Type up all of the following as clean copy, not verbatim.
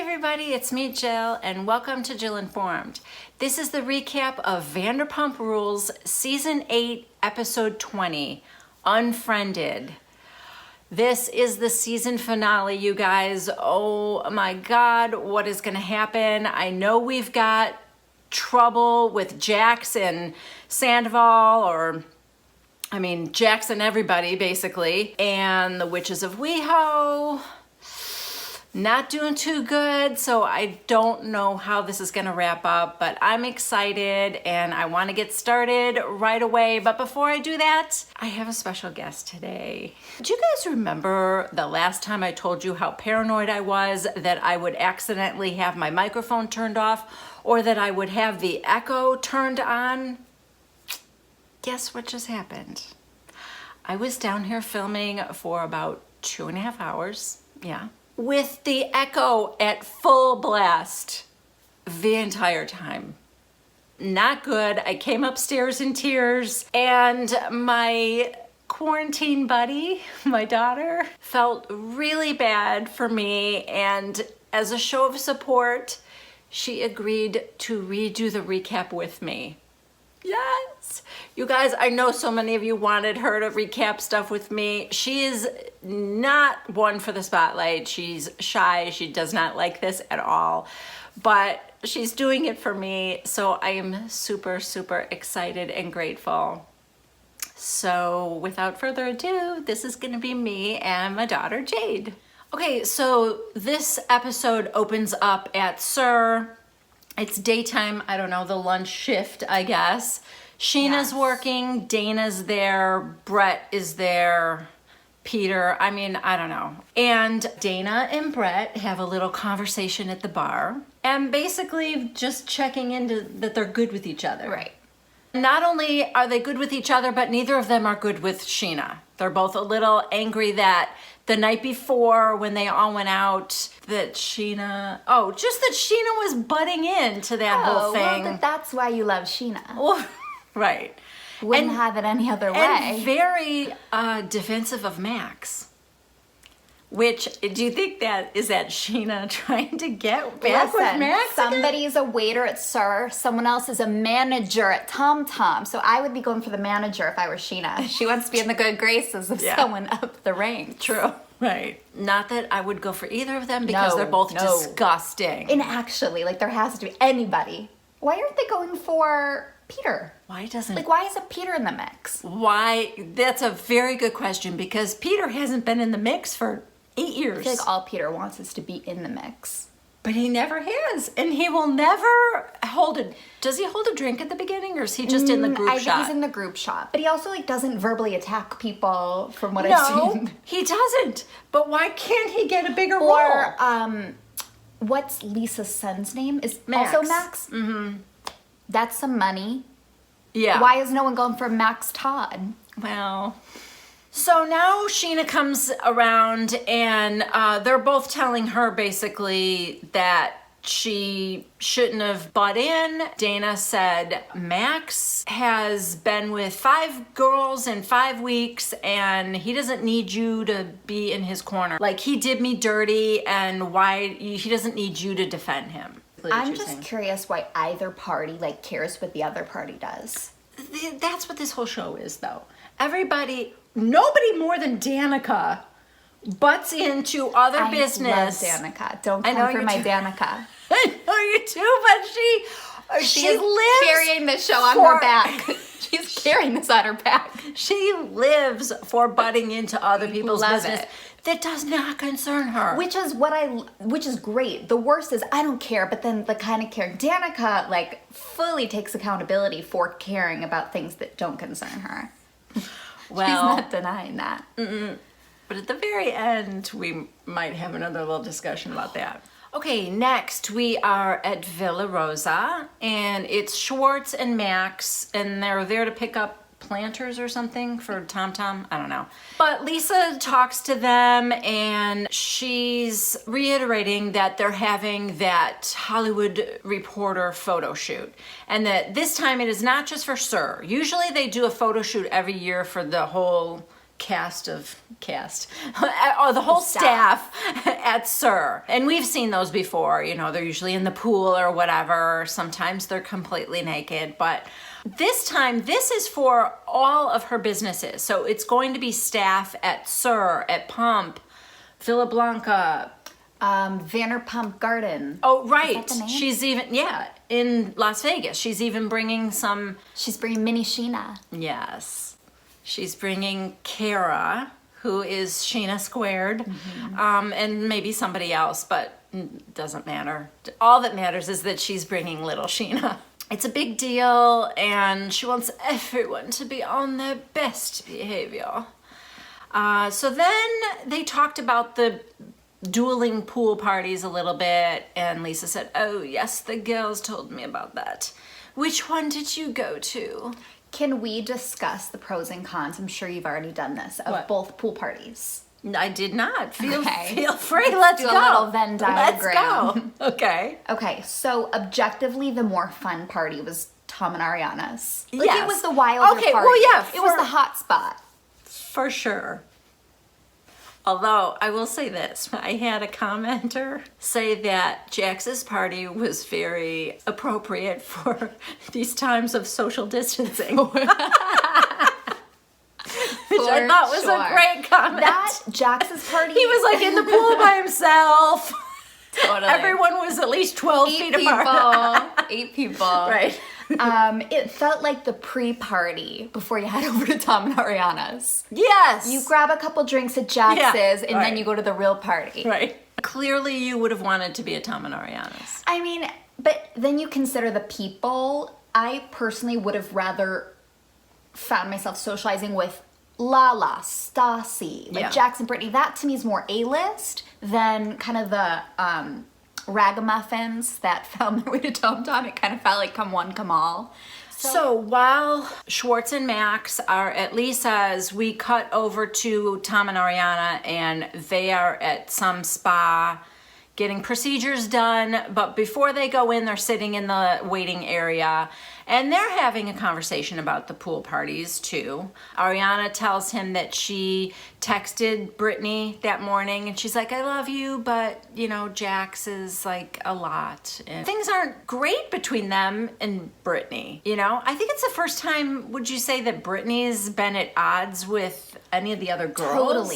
everybody, it's me, Jill, and welcome to Jill Informed. This is the recap of Vanderpump Rules Season 8, Episode 20, Unfriended. This is the season finale, you guys. Oh my God, what is gonna happen? I know we've got trouble with Jax and Sandaval, Jax and everybody, basically, and the Witches of WeHo. Not doing too good, so I don't know how this is gonna wrap up, but I'm excited and I wanna get started right away. But before I do that, I have a special guest today. Do you guys remember the last time I told you how paranoid I was that I would accidentally have my microphone turned off or that I would have the echo turned on? Guess what just happened? I was down here filming for about 2.5 hours, with the echo at full blast the entire time. Not good. I came upstairs in tears, and my quarantine buddy, my daughter, felt really bad for me, and as a show of support, she agreed to redo the recap with me. Yes! You guys, I know so many of you wanted her to recap stuff with me. She is not one for the spotlight. She's shy. She does not like this at all. But she's doing it for me, so I am super, super excited and grateful. So without further ado, this is gonna be me and my daughter, Jade. Okay, so this episode opens up at Sir. It's daytime, I don't know, the lunch shift, I guess. Scheana's working, Dayna's there, Brett is there, Peter, I don't know. And Dayna and Brett have a little conversation at the bar and basically just checking into that they're good with each other. Right. Not only are they good with each other, but neither of them are good with Scheana. They're both a little angry that the night before when they all went out, that Scheana was butting into that whole thing. Well, that's why you love Scheana. Well, right. Wouldn't have it any other way. And very defensive of Max. Which, do you think that Scheana trying to get back with Max? Somebody's a waiter at Sir, someone else is a manager at Tom Tom. So I would be going for the manager if I were Scheana. She wants to be in the good graces of someone up the ranks. True. Right. Not that I would go for either of them because they're both disgusting. And actually, there has to be anybody. Why aren't they going for Peter? Why isn't Peter in the mix? Why? That's a very good question because Peter hasn't been in the mix for 8 years. I feel like all Peter wants is to be in the mix. But he never has. And he will never does he hold a drink at the beginning or is he just in the group shot? I think he's in the group shot. But he also doesn't verbally attack people from what I've seen. No, he doesn't. But why can't he get a bigger role? Or, what's Lisa's son's name? Is Max. Also Max? Mm-hmm. That's some money. Yeah. Why is no one going for Max Todd? Well... So now Scheana comes around and they're both telling her basically that she shouldn't have butt in. Dayna said, Max has been with 5 girls in 5 weeks and he doesn't need you to be in his corner. He did me dirty and why he doesn't need you to defend him. I'm just curious why either party cares what the other party does. That's what this whole show is though. Nobody more than Danica butts into other business. I love Danica. Don't come for my Danica. I know you do, but she lives carrying the show on her back. She's carrying this on her back. She lives for butting into other people's business. That does not concern her. Which is great. The worst is I don't care, but then the kind of care. Danica fully takes accountability for caring about things that don't concern her. Well, she's not denying that. But at the very end, we might have another little discussion about that. Okay, next we are at Villa Rosa, and it's Schwartz and Max, and they're there to pick up planters or something for Tom Tom. I don't know. But Lisa talks to them, and she's reiterating that they're having that Hollywood Reporter photo shoot, and that this time it is not just for Sir. Usually they do a photo shoot every year for the whole the whole staff at SUR. And we've seen those before, you know, they're usually in the pool or whatever. Sometimes they're completely naked, but this time, this is for all of her businesses. So it's going to be staff at SUR, at Pump, Villa Blanca, Vanderpump Garden. Oh, right. Is that the name? She's even, in Las Vegas. She's even bringing some... She's bringing mini Scheana. Yes. She's bringing Kara, who is Scheana squared, and maybe somebody else, but doesn't matter. All that matters is that she's bringing little Scheana. It's a big deal, and she wants everyone to be on their best behavior. So then they talked about the dueling pool parties a little bit, and Lisa said, oh yes, the girls told me about that. Which one did you go to? Can we discuss the pros and cons? I'm sure you've already done this, of both pool parties. I did not. Feel free. Let's do go. a little Venn diagram. Let's go. Okay. Okay, so objectively, the more fun party was Tom and Ariana's. Like, yes. It was the wilder party. Well, yeah. It was the hot spot. For sure. Although, I will say this. I had a commenter say that Jax's party was very appropriate for these times of social distancing. Which I thought was a great comment. That Jax's party... He was like in the pool by himself. Totally. Everyone was at least 12 feet apart. 8 people. Right. It felt like the pre-party before you head over to Tom and Ariana's. Yes. You grab a couple drinks at Jax's and then you go to the real party. Right. Clearly you would have wanted to be at Tom and Ariana's. I mean, but then you consider the people. I personally would have rather found myself socializing with Lala, Stassi, like Jax and Brittany. That to me is more A-list than kind of the ragamuffins that found their way to Tom Tom. It kind of felt like come one, come all. So while Schwartz and Max are at Lisa's, we cut over to Tom and Ariana, and they are at some spa getting procedures done. But before they go in, they're sitting in the waiting area, and they're having a conversation about the pool parties too. Ariana tells him that she texted Brittany that morning, and she's like, I love you, but you know, Jax is like a lot. And things aren't great between them and Brittany, you know? I think it's the first time, would you say, that Brittany's been at odds with any of the other girls?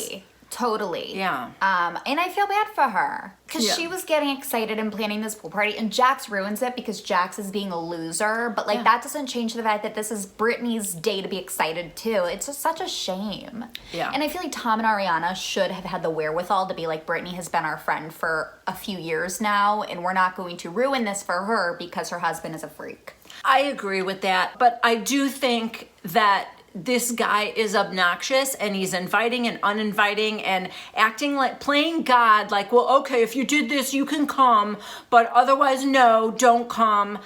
Totally. Yeah. And I feel bad for her because she was getting excited and planning this pool party, and Jax ruins it because Jax is being a loser. But like that doesn't change the fact that this is Brittany's day to be excited too. It's just such a shame. Yeah. And I feel like Tom and Ariana should have had the wherewithal to be like, Brittany has been our friend for a few years now, and we're not going to ruin this for her because her husband is a freak. I agree with that, but I do think that this guy is obnoxious, and he's inviting and uninviting and acting like playing God, like, well, okay, if you did this, you can come, but otherwise, no, don't come.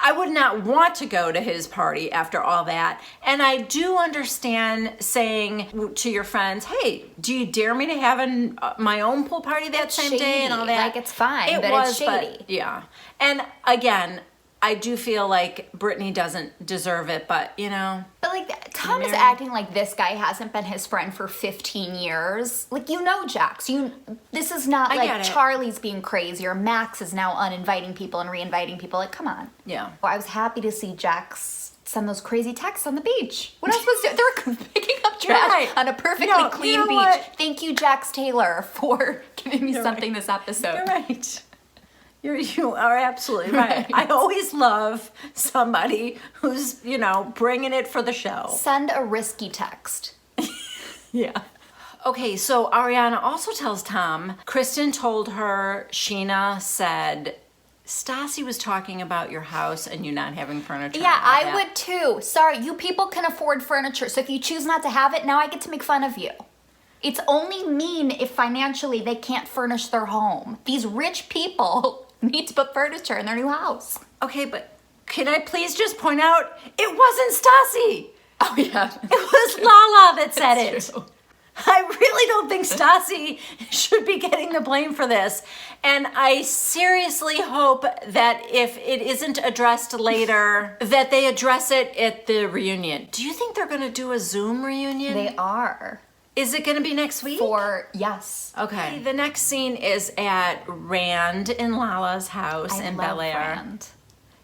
I would not want to go to his party after all that. And I do understand saying to your friends, hey, do you dare me to have my own pool party that same day and all that? Like, it's fine, but it's shady. But, yeah. And again, I do feel like Brittany doesn't deserve it, but you know. But like, Tom is acting like this guy hasn't been his friend for 15 years. Like, you know, Jax, this is not like Charli's being crazy or Max is now uninviting people and reinviting people. Like, come on. Yeah. Well, I was happy to see Jax send those crazy texts on the beach. What else was there? They were picking up trash on a perfectly clean beach. What? Thank you, Jax Taylor, for giving me something this episode. You're right. You are absolutely right. I always love somebody who's, you know, bringing it for the show. Send a risky text. Yeah. Okay, so Ariana also tells Tom, Kristen told her, Scheana said, Stassi was talking about your house and you not having furniture. Yeah, I would too. Sorry, you people can afford furniture, so if you choose not to have it, now I get to make fun of you. It's only mean if financially they can't furnish their home. These rich people need to put furniture in their new house. Okay, but can I please just point out, it wasn't Stassi. Oh, yeah. It was Lala that said it. True. I really don't think Stassi should be getting the blame for this. And I seriously hope that if it isn't addressed later, that they address it at the reunion. Do you think they're going to do a Zoom reunion? They are. Is it going to be next week? Yes. Okay. The next scene is at Rand in Lala's house in Bel Air. Rand.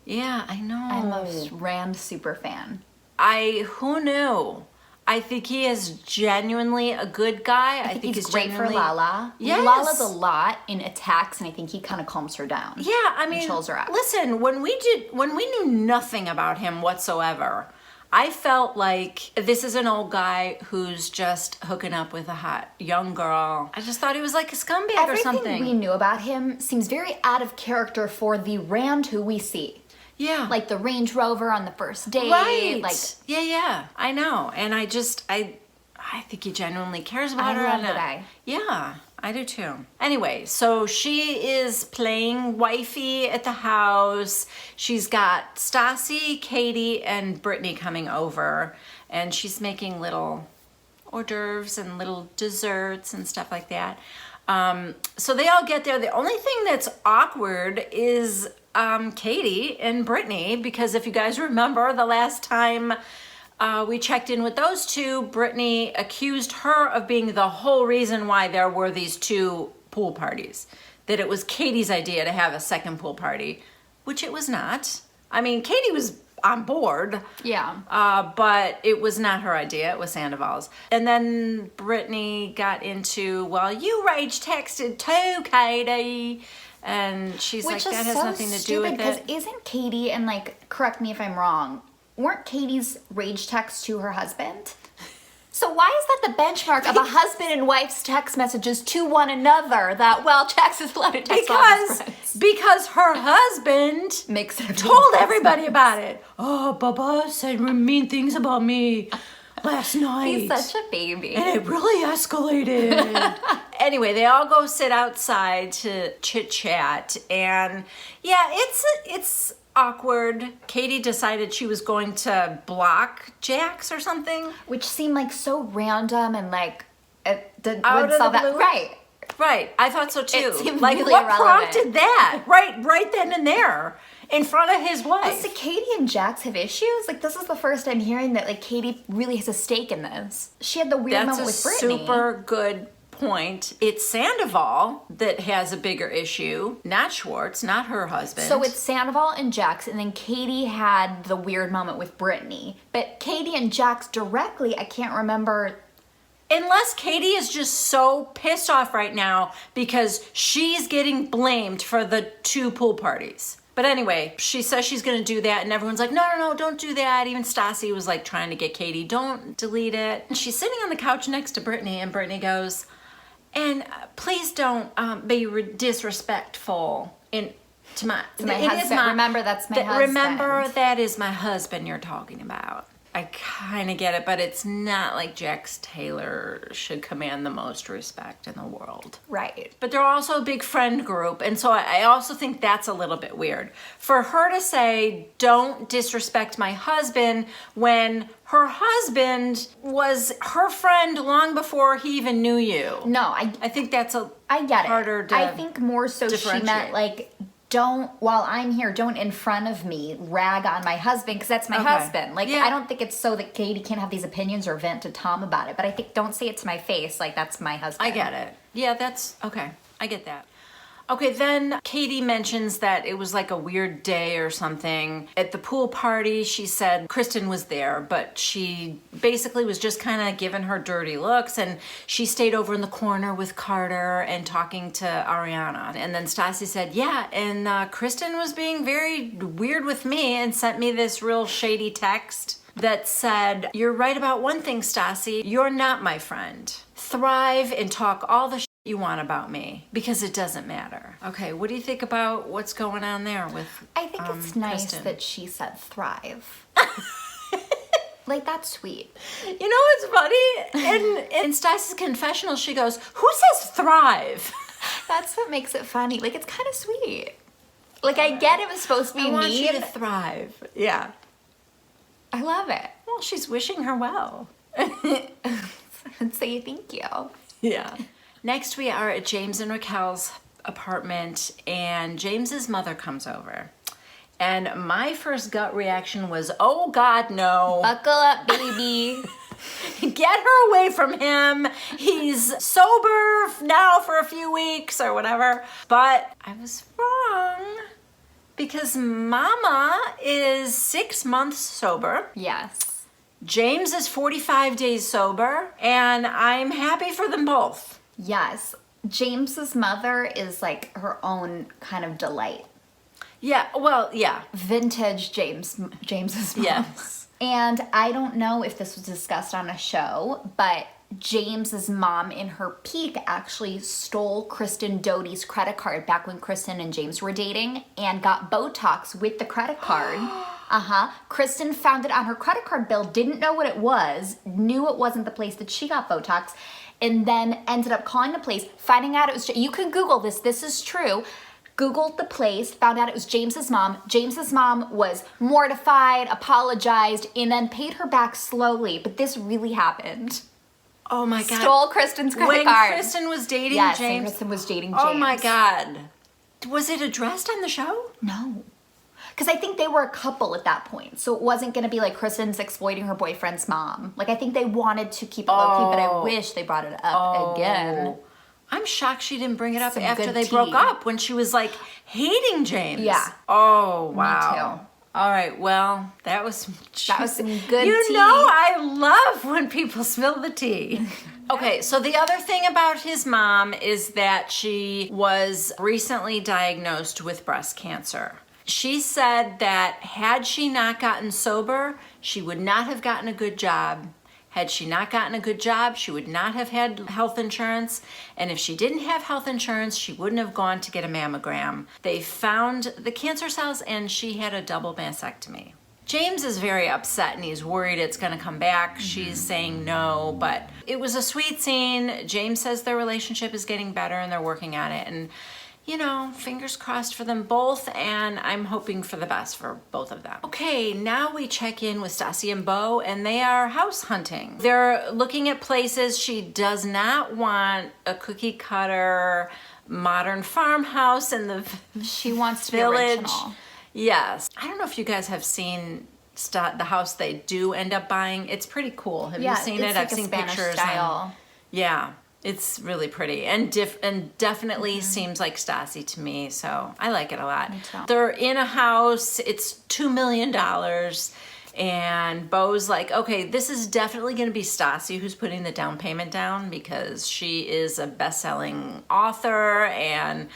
Yeah, I know. I'm a Rand super fan. Who knew? I think he is genuinely a good guy. I think he's great genuinely... for Lala. Yes. Lala's a lot in attacks, and I think he kind of calms her down. Yeah, I mean, chills her out. Listen, when we knew nothing about him whatsoever, I felt like this is an old guy who's just hooking up with a hot young girl. I just thought he was like a scumbag or something. Everything we knew about him seems very out of character for the Rand who we see. Yeah. Like the Range Rover on the first date. Right. Like, yeah. I know. And I think he genuinely cares about her. I love the guy. Yeah, I do too. Anyway, so she is playing wifey at the house. She's got Stassi, Katie, and Brittany coming over. And she's making little hors d'oeuvres and little desserts and stuff like that. So they all get there. The only thing that's awkward is Katie and Brittany, because if you guys remember the last time we checked in with those two, Brittany accused her of being the whole reason why there were these two pool parties, that it was Katie's idea to have a second pool party, which it was not. I mean, Katie was on board. Yeah. But it was not her idea. It was Sandaval's. And then Brittany got into, well, you rage texted too, Katie. And she's like, that has nothing to do with it. Because isn't Katie, and like, correct me if I'm wrong, weren't Katie's rage texts to her husband? So why is that the benchmark of a husband and wife's text messages to one another? That, well, Jax is allowed to text all his friends. Because her husband told everybody about it. Oh, Bubba said mean things about me last night. He's such a baby. And it really escalated. Anyway, they all go sit outside to chit-chat. And yeah, it's awkward. Katie decided she was going to block Jax or something. Which seemed like so random and like... Out of the blue? Right. I thought so too. It seemed like, really what irrelevant. prompted that? Right then and there. In front of his wife. So Katie and Jax have issues? Like, this is the first I'm hearing that, like, Katie really has a stake in this. She had the weird moment with Brittany. That's a super good point. It's Sandaval that has a bigger issue, not Schwartz, not her husband. So it's Sandaval and Jax, and then Katie had the weird moment with Brittany. But Katie and Jax directly, I can't remember... Unless Katie is just so pissed off right now because she's getting blamed for the two pool parties. But anyway, she says she's going to do that, and everyone's like, no, don't do that. Even Stassi was like trying to get Katie, don't delete it. And she's sitting on the couch next to Brittany, and Brittany goes, and please don't be disrespectful to my husband. Remember, that's my husband. Remember, that is my husband you're talking about. I kind of get it, but it's not like Jax Taylor should command the most respect in the world. Right. But they're also a big friend group, and so I also think that's a little bit weird. For her to say, don't disrespect my husband, when her husband was her friend long before he even knew you. No, I think that's I get harder it. to I think more so she meant, like, don't, while I'm here, don't in front of me rag on my husband, because that's my husband. Like, I don't think it's so that Katie can't have these opinions or vent to Tom about it, but I think don't say it to my face, like, that's my husband. I get it. Yeah, that's, okay. I get that. Okay, then Katie mentions that it was like a weird day or something. At the pool party, she said Kristen was there, but she basically was just kind of giving her dirty looks, and she stayed over in the corner with Carter and talking to Ariana. And then Stassi said, yeah, and Kristen was being very weird with me and sent me this real shady text that said, you're right about one thing, Stassi, you're not my friend. Thrive and talk all the you want about me, because it doesn't matter. Okay, what do you think about what's going on there with I think it's nice Kristen? that she said thrive. Like, that's sweet. You know what's funny? In Stassi's confessional, she goes, who says thrive? That's what makes it funny. Like, it's kind of sweet. Like, I get it was supposed to be I want mean. you to thrive. Yeah. I love it. Well, she's wishing her well. Say thank you. Yeah. Next, we are at James and Raquel's apartment, and James's mother comes over. And my first gut reaction was, oh God, no. Buckle up, baby. Get her away from him. He's sober now for a few weeks or whatever. But I was wrong because Mama is 6 months sober. Yes. James is 45 days sober, and I'm happy for them both. Yes. James's mother is like her own kind of delight. Yeah, well, yeah. Vintage James's mom. Yes. And I don't know if this was discussed on a show, but James's mom in her peak actually stole Kristen Doute's credit card back when Kristen and James were dating and got Botox with the credit card. Kristen found it on her credit card bill, didn't know what it was, knew it wasn't the place that she got Botox, and then ended up calling the place, finding out it was, you can Google this is true. Googled the place, found out it was James's mom. James's mom was mortified, apologized, and then paid her back slowly. But this really happened. Oh my God. Stole Kristen's credit when card. When Kristen was dating yes, James? Yes, Kristen was dating James. Oh my God. Was it addressed on the show? No. Because I think they were a couple at that point. So it wasn't going to be like Kristen's exploiting her boyfriend's mom. Like, I think they wanted to keep it low-key, but I wish they brought it up again. I'm shocked she didn't bring it up Some after good they tea. broke up when she was like hating James. Yeah. Oh, wow. Me too. All right, well, that was some good You tea. know I love when people spill the tea. Okay, so the other thing about his mom is that she was recently diagnosed with breast cancer. She said that had she not gotten sober, she would not have gotten a good job. Had she not gotten a good job, she would not have had health insurance. And if she didn't have health insurance, she wouldn't have gone to get a mammogram. They found the cancer cells and she had a double mastectomy. James is very upset and he's worried it's gonna come back. She's saying no, but it was a sweet scene. James says their relationship is getting better and they're working on it. And you know, fingers crossed for them both, and I'm hoping for the best for both of them. Okay, now we check in with Stassi and Beau, and they are house hunting. They're looking at places. She does not want a cookie cutter modern farmhouse in the She wants to village. be original. Yes. I don't know if you guys have seen the house they do end up buying. It's pretty cool. Have you seen it? Like I've seen Spanish pictures. style. Yeah. It's really pretty and definitely seems like Stassi to me, so I like it a lot. Me too. They're in a house, it's $2 million, and Beau's like, okay, this is definitely gonna be Stassi who's putting the down payment down because she is a best-selling author and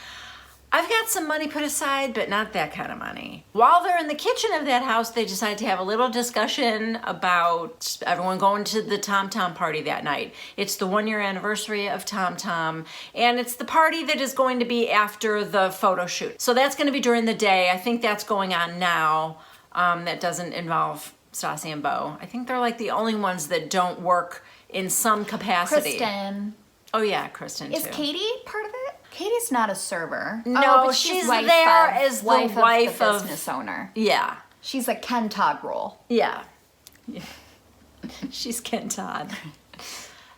I've got some money put aside, but not that kind of money. While they're in the kitchen of that house, they decide to have a little discussion about everyone going to the Tom Tom party that night. It's the 1-year anniversary of Tom Tom, and it's the party that is going to be after the photo shoot. So that's going to be during the day. I think that's going on now. That doesn't involve Stassi and Beau. I think they're like the only ones that don't work in some capacity. Kristen. Oh yeah, Kristen too. Is Katie part of it? Katie's not a server. No, but she's wife there of, as the wife wife of of- the business owner. Yeah. She's a Ken Todd role. Yeah. She's Ken Todd.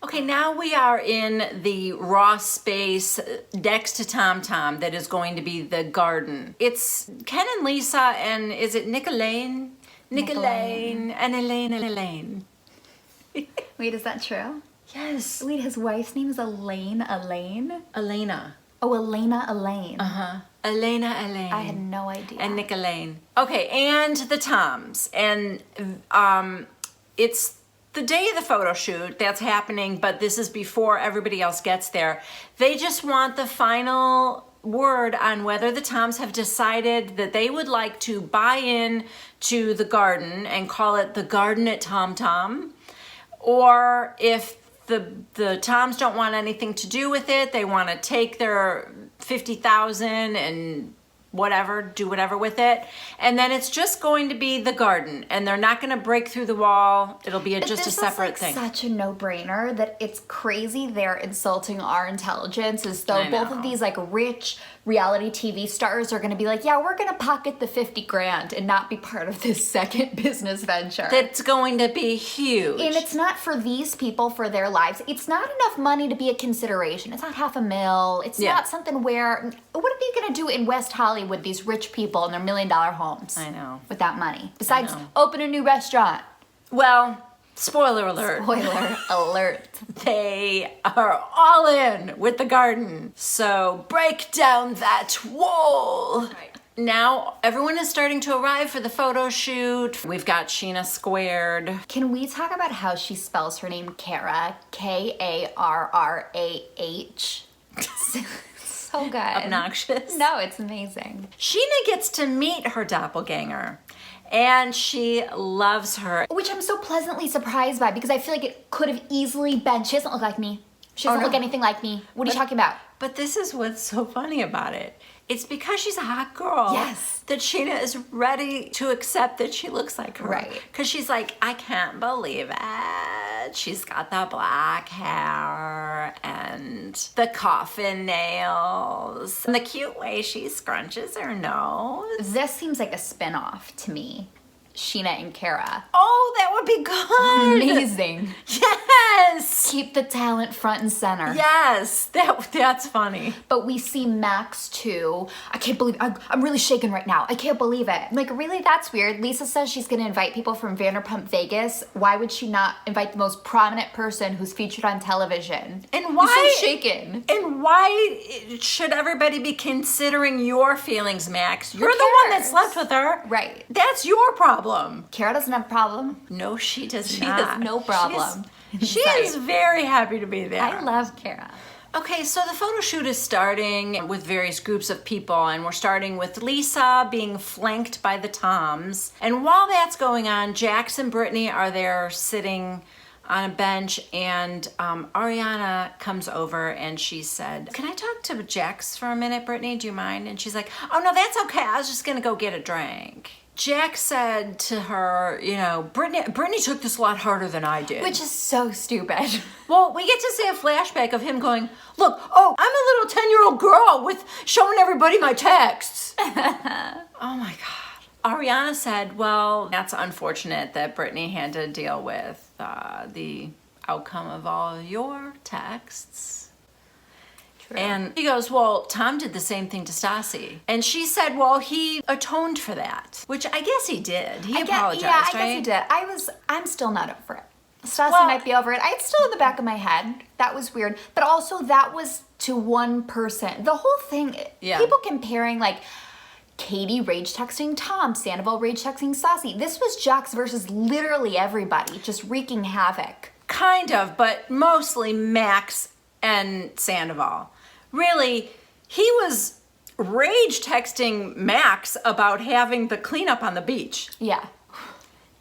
Okay, now we are in the raw space next to Tom Tom that is going to be the garden. It's Ken and Lisa and is it Nick Elaine? Nick Elaine and Elaine. Wait, is that true? Yes. Wait, his wife's name is Elaine? Elena. Oh, Elena Elaine. Uh-huh. Elena Elaine. I had no idea. And Nick Elaine. Okay, and the Toms. And it's the day of the photo shoot that's happening, but this is before everybody else gets there. They just want the final word on whether the Toms have decided that they would like to buy in to the garden and call it the Garden at Tom Tom, or if the Toms don't want anything to do with it, they want to take their $50,000 and whatever, do whatever with it. And then it's just going to be the garden, and they're not going to break through the wall. It'll be just a separate thing. This is such a no-brainer that it's crazy they're insulting our intelligence as though both of these like rich reality TV stars are going to be like, yeah, we're going to pocket the 50 grand and not be part of this second business venture. That's going to be huge. And it's not for these people, for their lives. It's not enough money to be a consideration. It's not $500,000. It's not something where, what are they going to do in West Hollywood, these rich people in their $1 million homes? I know. With that money. Besides, open a new restaurant. Well, spoiler alert. Spoiler alert. They are all in with the garden. So break down that wall. Right. Now everyone is starting to arrive for the photo shoot. We've got Scheana squared. Can we talk about how she spells her name Kara? Karrah. So good. Obnoxious. No, it's amazing. Scheana gets to meet her doppelganger, and she loves her. Which I'm so pleasantly surprised by because I feel like it could have easily been. She doesn't look like me. She doesn't look anything like me. What are you talking about? But this is what's so funny about it. It's because she's a hot girl that Scheana is ready to accept that she looks like her. Right. Because she's like, I can't believe it. She's got the black hair and the coffin nails and the cute way she scrunches her nose. This seems like a spinoff to me. Scheana and Kara. Oh, that would be good. Amazing. Yes. Keep the talent front and center. Yes, that's funny. But we see Max too. I can't believe I'm really shaken right now. I can't believe it. I'm like, really? That's weird. Lisa says she's gonna invite people from Vanderpump Vegas. Why would she not invite the most prominent person who's featured on television? And why? You're so shaken. And why should everybody be considering your feelings, Max? You're the one that slept with her. Right. That's your problem. Kara doesn't have a problem. No, she does She not. has no problem. She is very happy to be there. I love Kara. Okay, so the photo shoot is starting with various groups of people, and we're starting with Lisa being flanked by the Toms. And while that's going on, Jax and Brittany are there sitting on a bench, and Ariana comes over and she said, can I talk to Jax for a minute, Brittany? Do you mind? And she's like, oh no, that's okay. I was just gonna go get a drink. Jax said to her, you know, Brittany took this a lot harder than I did. Which is so stupid. Well, we get to see a flashback of him going, look, oh, I'm a little 10-year-old girl with showing everybody my texts. Oh my God. Ariana said, well, that's unfortunate that Brittany had to deal with the outcome of all your texts. True. And he goes, well, Tom did the same thing to Stassi. And she said, well, he atoned for that, which I guess he did. He apologized, yeah, I right? guess he did. I'm still not over it. Stassi might be over it. It's still in the back of my head. That was weird. But also that was to one person. The whole thing, people comparing like Katie rage texting Tom, Sandaval rage texting Stassi. This was Jax versus literally everybody, just wreaking havoc. Kind of, but mostly Max and Sandaval. Really, he was rage texting Max about having the cleanup on the beach. Yeah.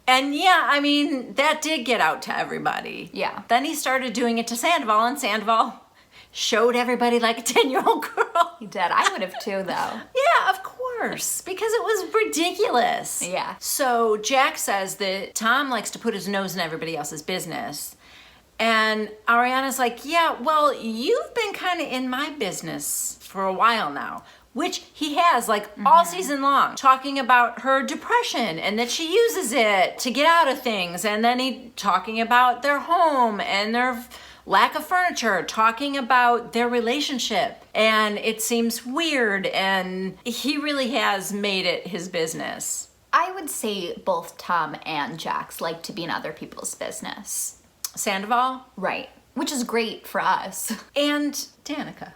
And yeah, I mean, that did get out to everybody. Yeah. Then he started doing it to Sandaval, and Sandaval showed everybody like a 10-year-old girl. He did. I would have too, though. Yeah, of course, because it was ridiculous. Yeah. So Jack says that Tom likes to put his nose in everybody else's business. And Ariana's like, yeah, well, you've been kind of in my business for a while now, which he has like all season long, talking about her depression and that she uses it to get out of things. And then he talking about their home and their lack of furniture, talking about their relationship. And it seems weird, and he really has made it his business. I would say both Tom and Jax like to be in other people's business. Sandaval? Right. Which is great for us. And Danica.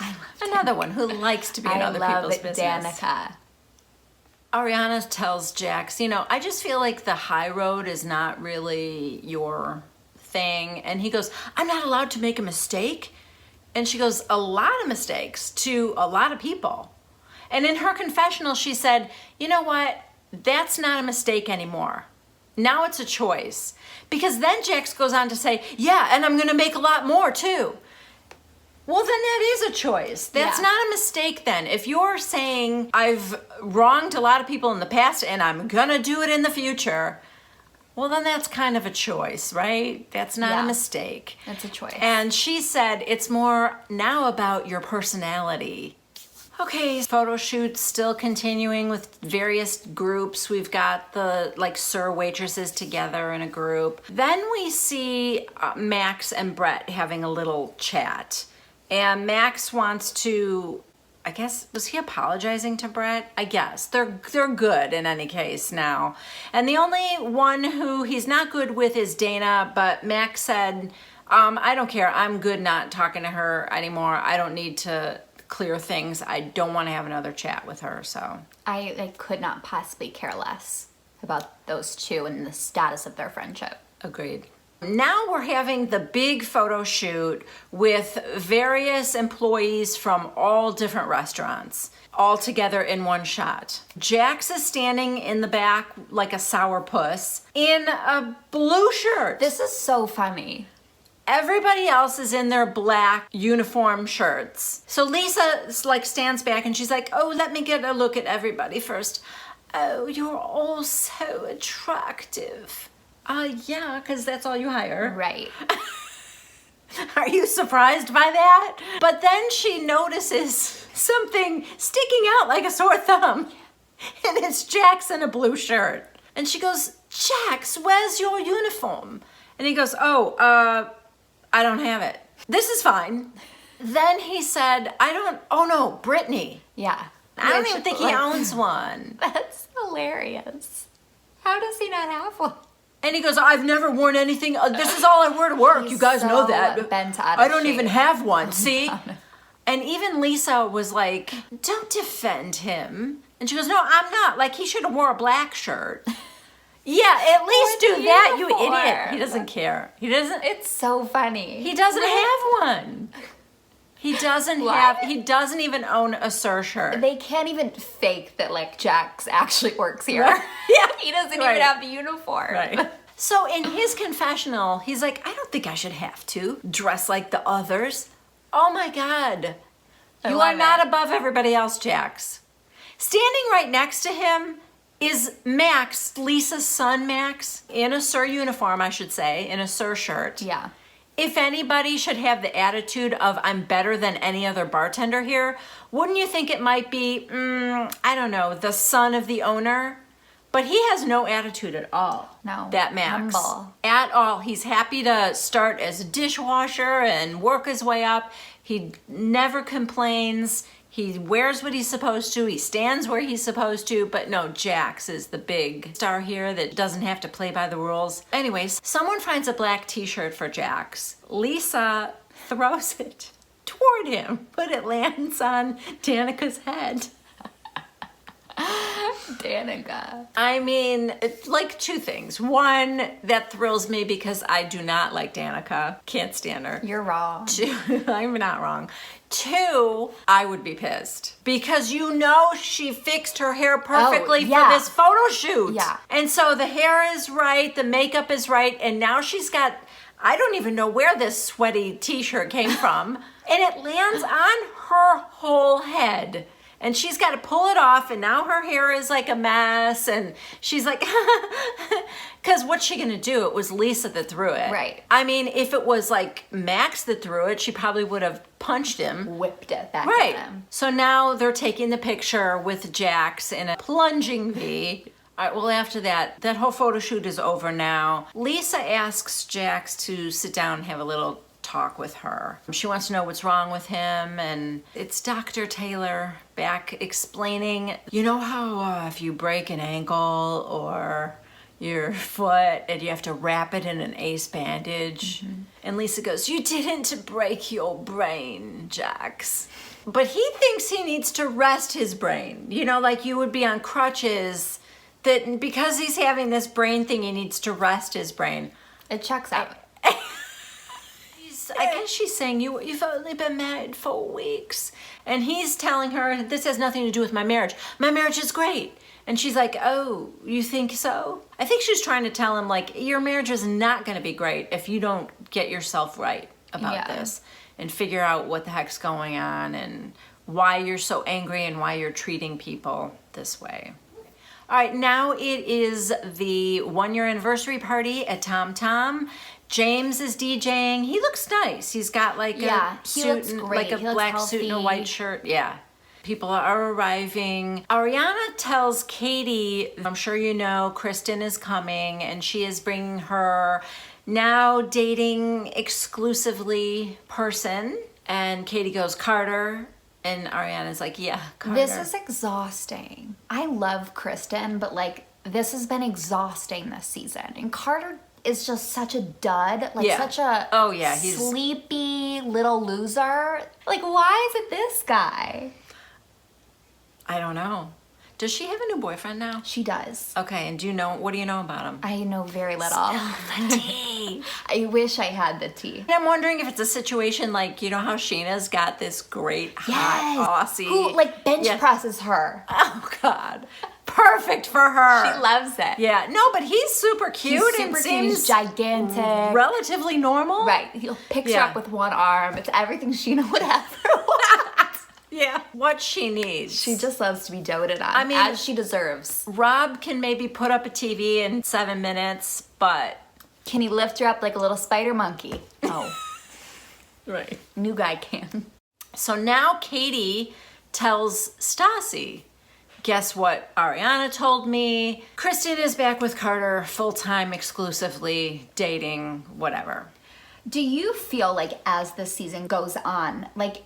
I love Another one who likes to be in other people's business. Danica. Ariana tells Jax, you know, I just feel like the high road is not really your thing. And he goes, I'm not allowed to make a mistake. And she goes, a lot of mistakes to a lot of people. And in her confessional, she said, you know what? That's not a mistake anymore. Now it's a choice. Because then Jax goes on to say, yeah, and I'm going to make a lot more too. Well, then that is a choice. That's Yeah. not a mistake then. If you're saying, I've wronged a lot of people in the past and I'm gonna do it in the future, well, then that's kind of a choice, right? That's not Yeah. a mistake. That's a choice. And she said it's more now about your personality. Okay, photo shoots still continuing with various groups. We've got the Sir waitresses together in a group. Then we see Max and Brett having a little chat. And Max wants to, I guess, was he apologizing to Brett? I guess. They're good in any case now. And the only one who he's not good with is Dayna, but Max said, I don't care. I'm good not talking to her anymore. I don't need to clear things. I don't want to have another chat with her, so. I could not possibly care less about those two and the status of their friendship. Agreed. Now we're having the big photo shoot with various employees from all different restaurants, all together in one shot. Jax is standing in the back like a sourpuss in a blue shirt. This is so funny. Everybody else is in their black uniform shirts. So Lisa stands back and she's like, oh, let me get a look at everybody first. Oh, you're all so attractive. Yeah, because that's all you hire. Right. Are you surprised by that? But then she notices something sticking out like a sore thumb. And it's Jax in a blue shirt. And she goes, Jax, where's your uniform? And he goes, I don't have it. This is fine. Then he said, oh no, Brittany. Yeah. I don't even think he owns one. That's hilarious. How does he not have one? And he goes, I've never worn anything. This is all I wear to work. He's you guys know so that. bent out of I don't shape. even have one. See? And even Lisa was like, don't defend him. And she goes, no, I'm not. He should have wore a black shirt. Yeah, at least do that, you idiot. He doesn't care. He doesn't. It's so funny. He doesn't have one. He doesn't he doesn't even own a Sir shirt. They can't even fake that Jax actually works here. Right. Yeah. He doesn't Right. even have the uniform. Right. So in his confessional, he's like, I don't think I should have to dress like the others. Oh my God. I You love are not it. above everybody else, Jax. Standing right next to him is Max, Lisa's son Max, in a Sir uniform, I should say, in a Sir shirt. Yeah. If anybody should have the attitude of I'm better than any other bartender here, wouldn't you think it might be, I don't know, the son of the owner? But he has no attitude at all. No. That Max. Humble. At all. He's happy to start as a dishwasher and work his way up. He never complains. He wears what he's supposed to. He stands where he's supposed to. But no, Jax is the big star here that doesn't have to play by the rules. Anyways, someone finds a black t-shirt for Jax. Lisa throws it toward him, but it lands on Danica's head. Danica. I mean, two things. One, that thrills me because I do not like Danica. Can't stand her. You're wrong. Two, I'm not wrong. Two, I would be pissed because she fixed her hair perfectly yeah. for this photo shoot. Yeah. And so the hair is right, the makeup is right, and now she's got, I don't even know where this sweaty t-shirt came from, and it lands on her whole head. And she's got to pull it off, and now her hair is like a mess, and she's like, because what's she going to do? It was Lisa that threw it. Right. I mean, if it was Max that threw it, she probably would have punched him. Whipped it back Right. at him. So now they're taking the picture with Jax in a plunging V. All right, well, after that whole photo shoot is over now. Lisa asks Jax to sit down and have a little talk with her. She wants to know what's wrong with him, and it's Dr. Taylor back explaining, you know how if you break an ankle or your foot and you have to wrap it in an ace bandage? Mm-hmm. And Lisa goes, you didn't break your brain, Jax. But he thinks he needs to rest his brain. You would be on crutches, that because he's having this brain thing, he needs to rest his brain. It checks out. I guess she's saying, you've only been married 4 weeks. And he's telling her, this has nothing to do with my marriage. My marriage is great. And she's like, oh, you think so? I think she's trying to tell him, your marriage is not going to be great if you don't get yourself right. about this and figure out what the heck's going on and why you're so angry and why you're treating people this way. All right, now it is the 1-year anniversary party at Tom Tom. James is DJing. He looks nice. He's got like a suit and like a black suit and a white shirt. Yeah. People are arriving. Ariana tells Katie, I'm sure you know, Kristen is coming and she is bringing her now dating exclusively person. And Katie goes, Carter. And Ariana's like, yeah, Carter. This is exhausting. I love Kristen, but like this has been exhausting this season. And Carter is just such a dud. Like such a he's sleepy little loser. Like, why is it this guy? I don't know. Does she have a new boyfriend now? She does. Okay, and what do you know about him? I know very little. Spill the tea. I wish I had the tea. And I'm wondering if it's a situation like, you know how Scheana's got this great hot Aussie. Who like bench presses her. Oh God. Perfect for her. She loves it. Yeah. No, but he's super cute and seems gigantic. Relatively normal. Right. He'll pick her up with one arm. It's everything Scheana would ever want. Yeah, what she needs. She just loves to be doted on, as she deserves. Rob can maybe put up a TV in 7 minutes, but... Can he lift her up like a little spider monkey? No. Right. New guy can. So now Katie tells Stassi, guess what Ariana told me? Kristen is back with Carter full-time, exclusively, dating, whatever. Do you feel like as the season goes on, like...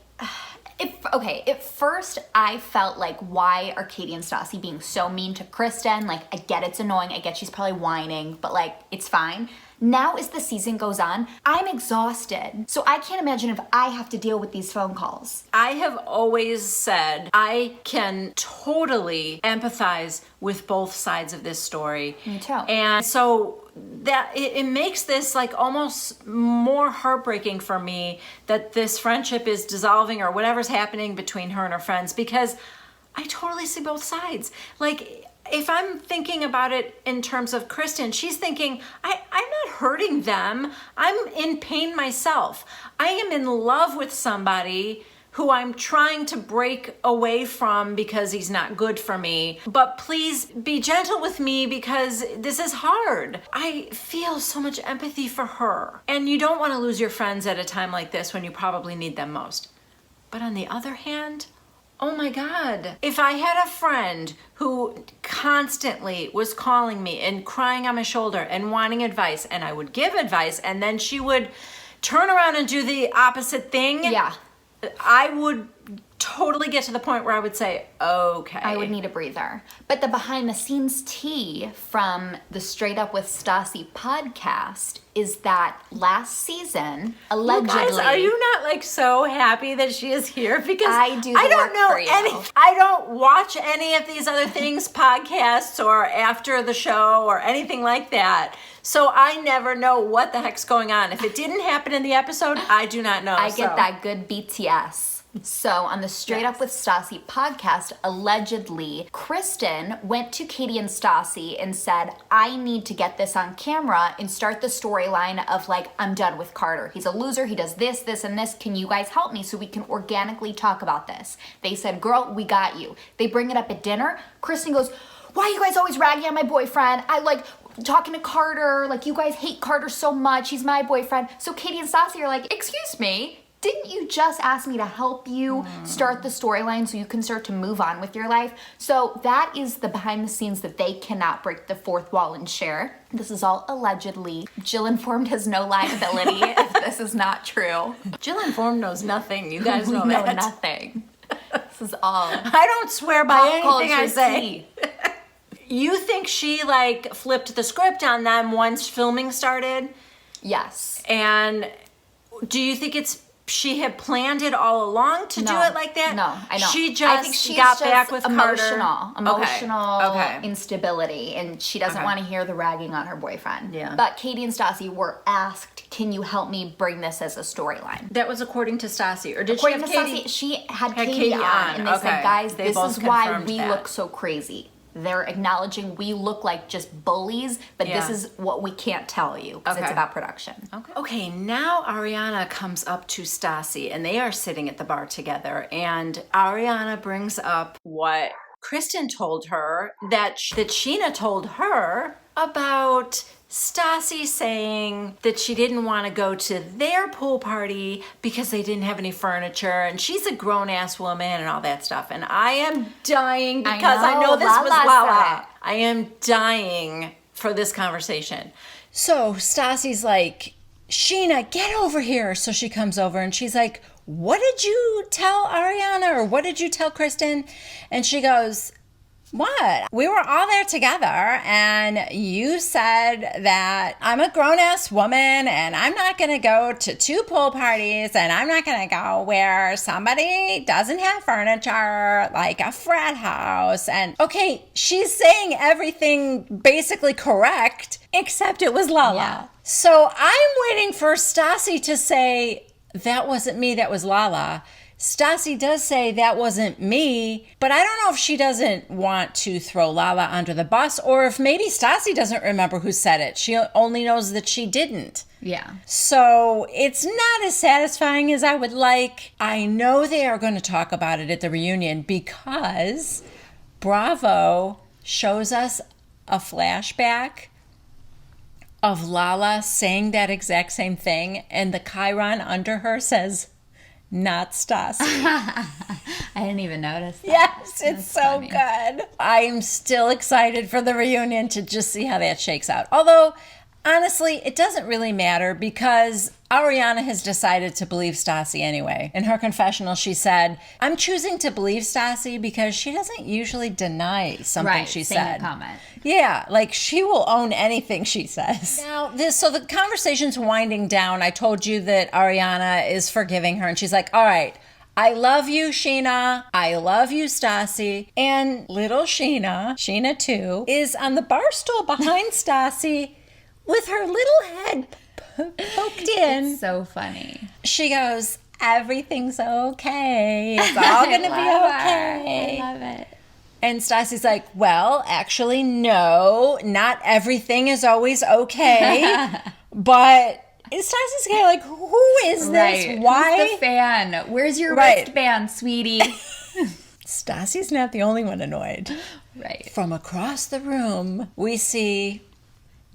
at first I felt like, why are Katie and Stassi being so mean to Kristen? Like, I get it's annoying, I get she's probably whining, but like, it's fine. Now as the season goes on, I'm exhausted. So I can't imagine if I have to deal with these phone calls. I have always said I can totally empathize with both sides of this story. Me too. And so that it makes this like almost more heartbreaking for me that this friendship is dissolving or whatever's happening between her and her friends, because I totally see both sides. Like, if I'm thinking about it in terms of Kristen, she's thinking, I'm not hurting them. I'm in pain myself. I am in love with somebody who I'm trying to break away from because he's not good for me. But please be gentle with me because this is hard. I feel so much empathy for her. And you don't want to lose your friends at a time like this when you probably need them most. But on the other hand, oh my God, if I had a friend who constantly was calling me and crying on my shoulder and wanting advice, and I would give advice, and then she would turn around and do the opposite thing. Yeah. I would totally get to the point where I would say, okay. I would need a breather. But the behind the scenes tea from the Straight Up with Stassi podcast is that last season, allegedly... You guys, are you not like so happy that she is here? Because I do the work for you. I don't watch any of these other things, podcasts or after the show or anything like that. So I never know what the heck's going on. If it didn't happen in the episode, I do not know. I get that good BTS. So on the Straight Up with Stassi podcast, allegedly, Kristen went to Katie and Stassi and said, I need to get this on camera and start the storyline of like, I'm done with Carter. He's a loser. He does this, this, and this. Can you guys help me so we can organically talk about this? They said, girl, we got you. They bring it up at dinner. Kristen goes, why are you guys always ragging on my boyfriend? I like talking to Carter. Like, you guys hate Carter so much. He's my boyfriend. So Katie and Stassi are like, excuse me. Didn't you just ask me to help you start the storyline so you can start to move on with your life? So that is the behind the scenes that they cannot break the fourth wall and share. This is all allegedly. Jill Informed has no liability if this is not true. Jill Informed knows nothing. You guys know that. We know nothing. This is all. I don't swear by anything I say. You think she like flipped the script on them once filming started? Yes. And do you think she had planned it all along to do it like that? No, I don't. She just got back with emotional Okay. instability, and she doesn't want to hear the ragging on her boyfriend. Yeah. But Katie and Stassi were asked, can you help me bring this as a storyline? That was according to Stassi, or did according she have to Katie? Stassi, she had Katie on, and they said, guys, this is why we look so crazy. they're acknowledging we look like just bullies, but this is what we can't tell you because it's about production. Okay, now Ariana comes up to Stassi and they are sitting at the bar together, and Ariana brings up what Kristen told her that Scheana told her about Stassi saying that she didn't want to go to their pool party because they didn't have any furniture, and she's a grown-ass woman and all that stuff. And I am dying because I know this was Lala. I am dying for this conversation. So Stassi's like, Scheana, get over here. So she comes over and she's like, what did you tell Ariana, or what did you tell Kristen? And she goes, what? We were all there together and you said that I'm a grown-ass woman and I'm not going to go to 2 pool parties and I'm not going to go where somebody doesn't have furniture, like a frat house. And okay, she's saying everything basically correct, except it was Lala. Yeah. So I'm waiting for Stassi to say, that wasn't me, that was Lala. Stassi does say that wasn't me, but I don't know if she doesn't want to throw Lala under the bus, or if maybe Stassi doesn't remember who said it. She only knows that she didn't. Yeah. So it's not as satisfying as I would like. I know they are going to talk about it at the reunion because Bravo shows us a flashback of Lala saying that exact same thing, and the chyron under her says, not Stassi. I didn't even notice that. Yes, it's so funny. Good. I'm still excited for the reunion to just see how that shakes out. Although, honestly, it doesn't really matter because Ariana has decided to believe Stassi anyway. In her confessional, she said, I'm choosing to believe Stassi because she doesn't usually deny something she said. Comment. Yeah, like she will own anything she says. Now, so the conversation's winding down. I told you that Ariana is forgiving her, and she's like, all right, I love you, Scheana. I love you, Stassi. And little Scheana too, is on the bar stool behind Stassi with her little head poked in. It's so funny. She goes, everything's okay. It's all going to be okay. I love it. And Stassi's like, well, actually, no, not everything is always okay. But Stassi's kind of like, who is this? Why? Who's the fan? Where's your wristband, sweetie? Stassi's not the only one annoyed. Right. From across the room, we see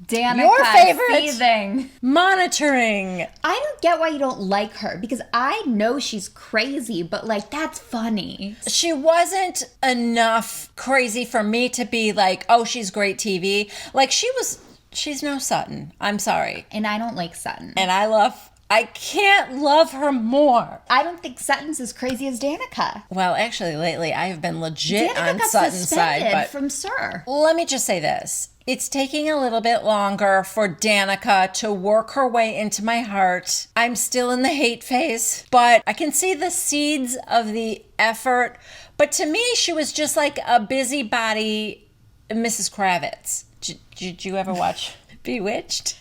Danica, your favorite, seething, monitoring. I don't get why you don't like her, because I know she's crazy, but like, that's funny. She wasn't enough crazy for me to be like, oh, she's great TV. Like she's no Sutton. I'm sorry. And I don't like Sutton. And I can't love her more. I don't think Sutton's as crazy as Danica. Well, actually, lately I have been legit Danica on got Sutton's side. But from Sir. Let me just say this. It's taking a little bit longer for Danica to work her way into my heart. I'm still in the hate phase, but I can see the seeds of the effort. But to me, she was just like a busybody Mrs. Kravitz. Did you ever watch Bewitched?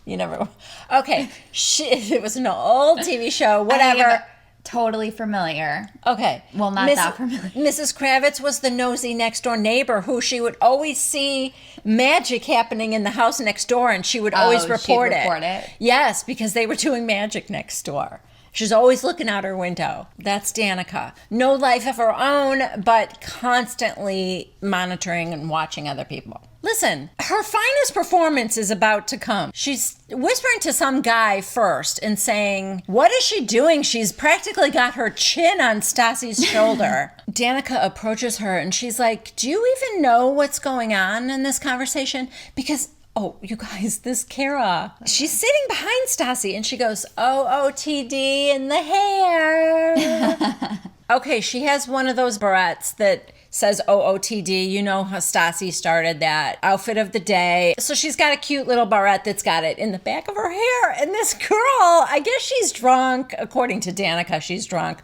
You never. Okay. It was an old TV show, whatever. Totally familiar. Okay. Well, not that familiar. Mrs. Kravitz was the nosy next door neighbor who she would always see magic happening in the house next door, and she would always report it. Yes, because they were doing magic next door. She's always looking out her window. That's Danica. No life of her own, but constantly monitoring and watching other people. Listen, her finest performance is about to come. She's whispering to some guy first and saying, what is she doing? She's practically got her chin on Stassi's shoulder. Danica approaches her and she's like, do you even know what's going on in this conversation? Because oh, you guys, this Kara, she's sitting behind Stassi and she goes, OOTD in the hair. Okay, she has one of those barrettes that says OOTD. You know how Stassi started that outfit of the day. So she's got a cute little barrette that's got it in the back of her hair. And this girl, I guess she's drunk. According to Danica, she's drunk.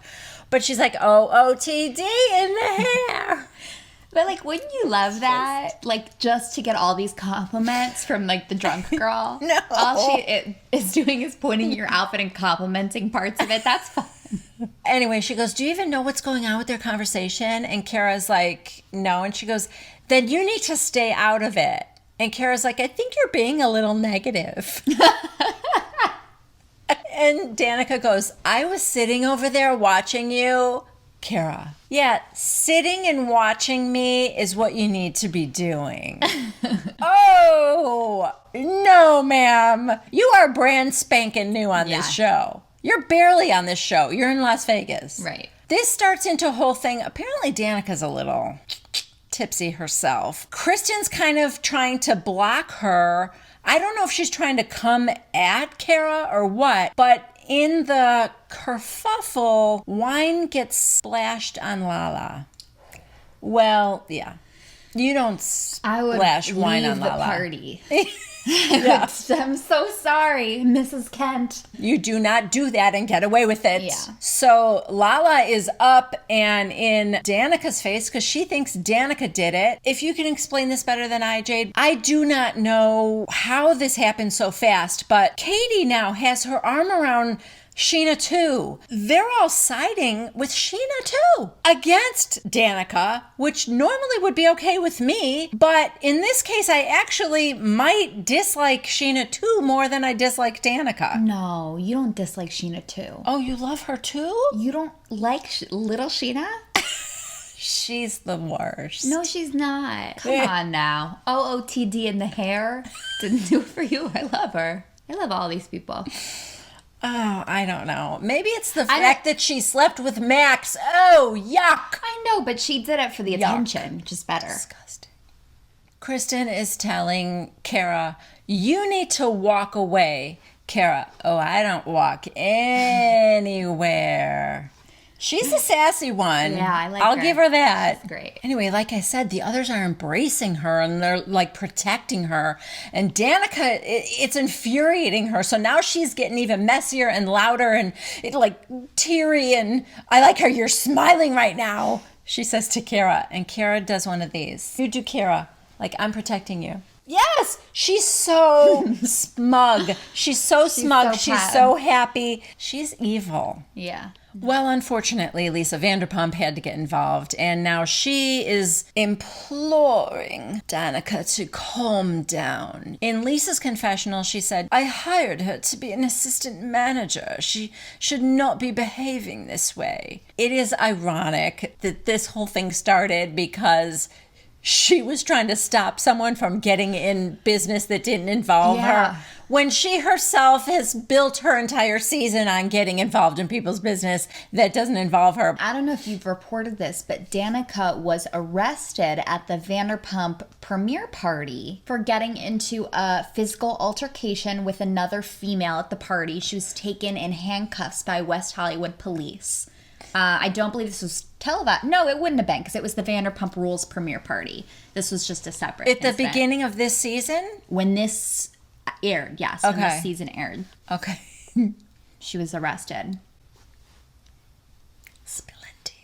But she's like, OOTD in the hair. But, like, wouldn't you love that? Like, just to get all these compliments from, like, the drunk girl? No. All she is doing is pointing your outfit and complimenting parts of it. That's fun. Anyway, she goes, do you even know what's going on with their conversation? And Kara's like, no. And she goes, then you need to stay out of it. And Kara's like, I think you're being a little negative. And Danica goes, I was sitting over there watching you. Kara, yeah, sitting and watching me is what you need to be doing. Oh, no, ma'am. You are brand spanking new on this show. You're barely on this show. You're in Las Vegas. Right. This starts into a whole thing. Apparently, Danica's a little tipsy herself. Kristen's kind of trying to block her. I don't know if she's trying to come at Kara or what, but in the kerfuffle, wine gets splashed on Lala. Well, yeah. You don't splash wine on Lala. I would leave the party. Yeah. I'm so sorry, Mrs. Kent. You do not do that and get away with it. Yeah. So Lala is up and in Danica's face because she thinks Danica did it. If you can explain this better than I, Jade, I do not know how this happened so fast, but Katie now has her arm around Scheana too. They're all siding with Scheana too against Danica, which normally would be okay with me. But in this case, I actually might dislike Scheana too more than I dislike Danica. No, you don't dislike Scheana too. Oh, you love her too? You don't like little Scheana? She's the worst. No, she's not. Come on now. OOTD in the hair didn't do it for you. I love her. I love all these people. Oh, I don't know. Maybe it's the fact that she slept with Max. Oh, yuck. I know, but she did it for the attention, which is better. Disgusting. Kristen is telling Kara, you need to walk away. Kara, oh, I don't walk anywhere. She's the sassy one. Yeah, I like I'll her. give her that. She's great. Anyway, like I said, the others are embracing her and they're like protecting her. And Danica, it's infuriating her. So now she's getting even messier and louder and like teary. And I like how you're smiling right now, she says to Kara. And Kara does one of these. You do, Kara. Like, I'm protecting you. Yes, she's so smug. She's so smug. She's so happy. She's evil. Yeah. Well, unfortunately, Lisa Vanderpump had to get involved, and now she is imploring Danica to calm down. In Lisa's confessional, she said, I hired her to be an assistant manager. She should not be behaving this way. It is ironic that this whole thing started because she was trying to stop someone from getting in business that didn't involve her, when she herself has built her entire season on getting involved in people's business that doesn't involve her. I don't know if you've reported this, but Danica was arrested at the Vanderpump premiere party for getting into a physical altercation with another female at the party. She was taken in handcuffs by West Hollywood police. I don't believe this was televised. No, it wouldn't have been because it was the Vanderpump Rules premiere party. This was just a separate At the incident. beginning of this season? When this aired, yes. When this season aired. Okay. She was arrested. Splendid.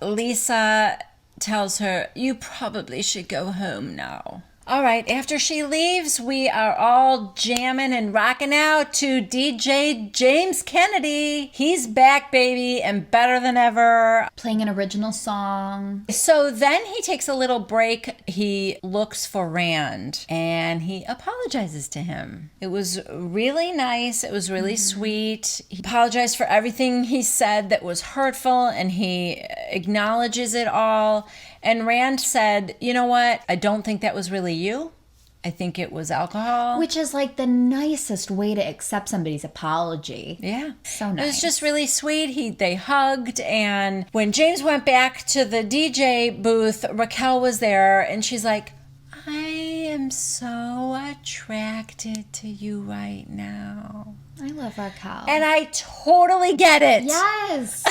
Lisa tells her, you probably should go home now. All right, after she leaves, we are all jamming and rocking out to DJ James Kennedy. He's back, baby, and better than ever. Playing an original song. So then he takes a little break. He looks for Rand, and he apologizes to him. It was really nice. It was really sweet. He apologized for everything he said that was hurtful, and he acknowledges it all. And Rand said, you know what? I don't think that was really you. I think it was alcohol. Which is like the nicest way to accept somebody's apology. Yeah. So nice. It was just really sweet. They hugged, and when James went back to the DJ booth, Raquel was there, and she's like, I am so attracted to you right now. I love Raquel. And I totally get it. Yes.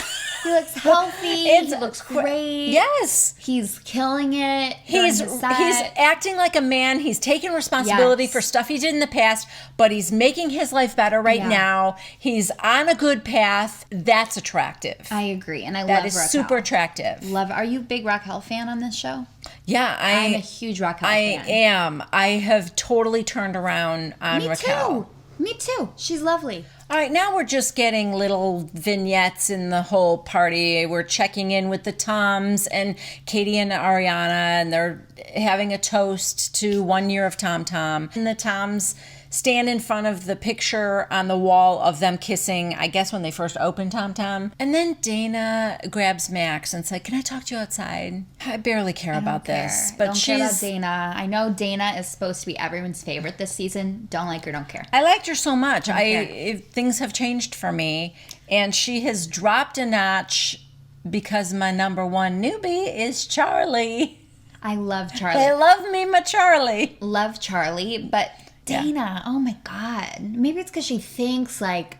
He looks healthy. He looks great. Yes. He's killing it. He's acting like a man. He's taking responsibility for stuff he did in the past, but he's making his life better right now. He's on a good path. That's attractive. I agree. And I love That is Raquel. super attractive. Are you a big Raquel fan on this show? Yeah, I'm a huge Raquel fan. I am. I have totally turned around on Raquel. Me too. She's lovely. All right, now we're just getting little vignettes in the whole party. We're checking in with the Toms and Katie and Ariana, and they're having a toast to 1 year of Tom Tom. And the Toms stand in front of the picture on the wall of them kissing, I guess when they first opened Tom Tom. And then Dayna grabs Max and said, "Can I talk to you outside?" I barely care about this. But don't care about Dayna. I know Dayna is supposed to be everyone's favorite this season. Don't like her, don't care. I liked her so much. Things have changed for me. And she has dropped a notch because my number one newbie is Charli. I love Charli. I love me my Charli. Love Charli, but Dayna, oh my God. Maybe it's because she thinks like,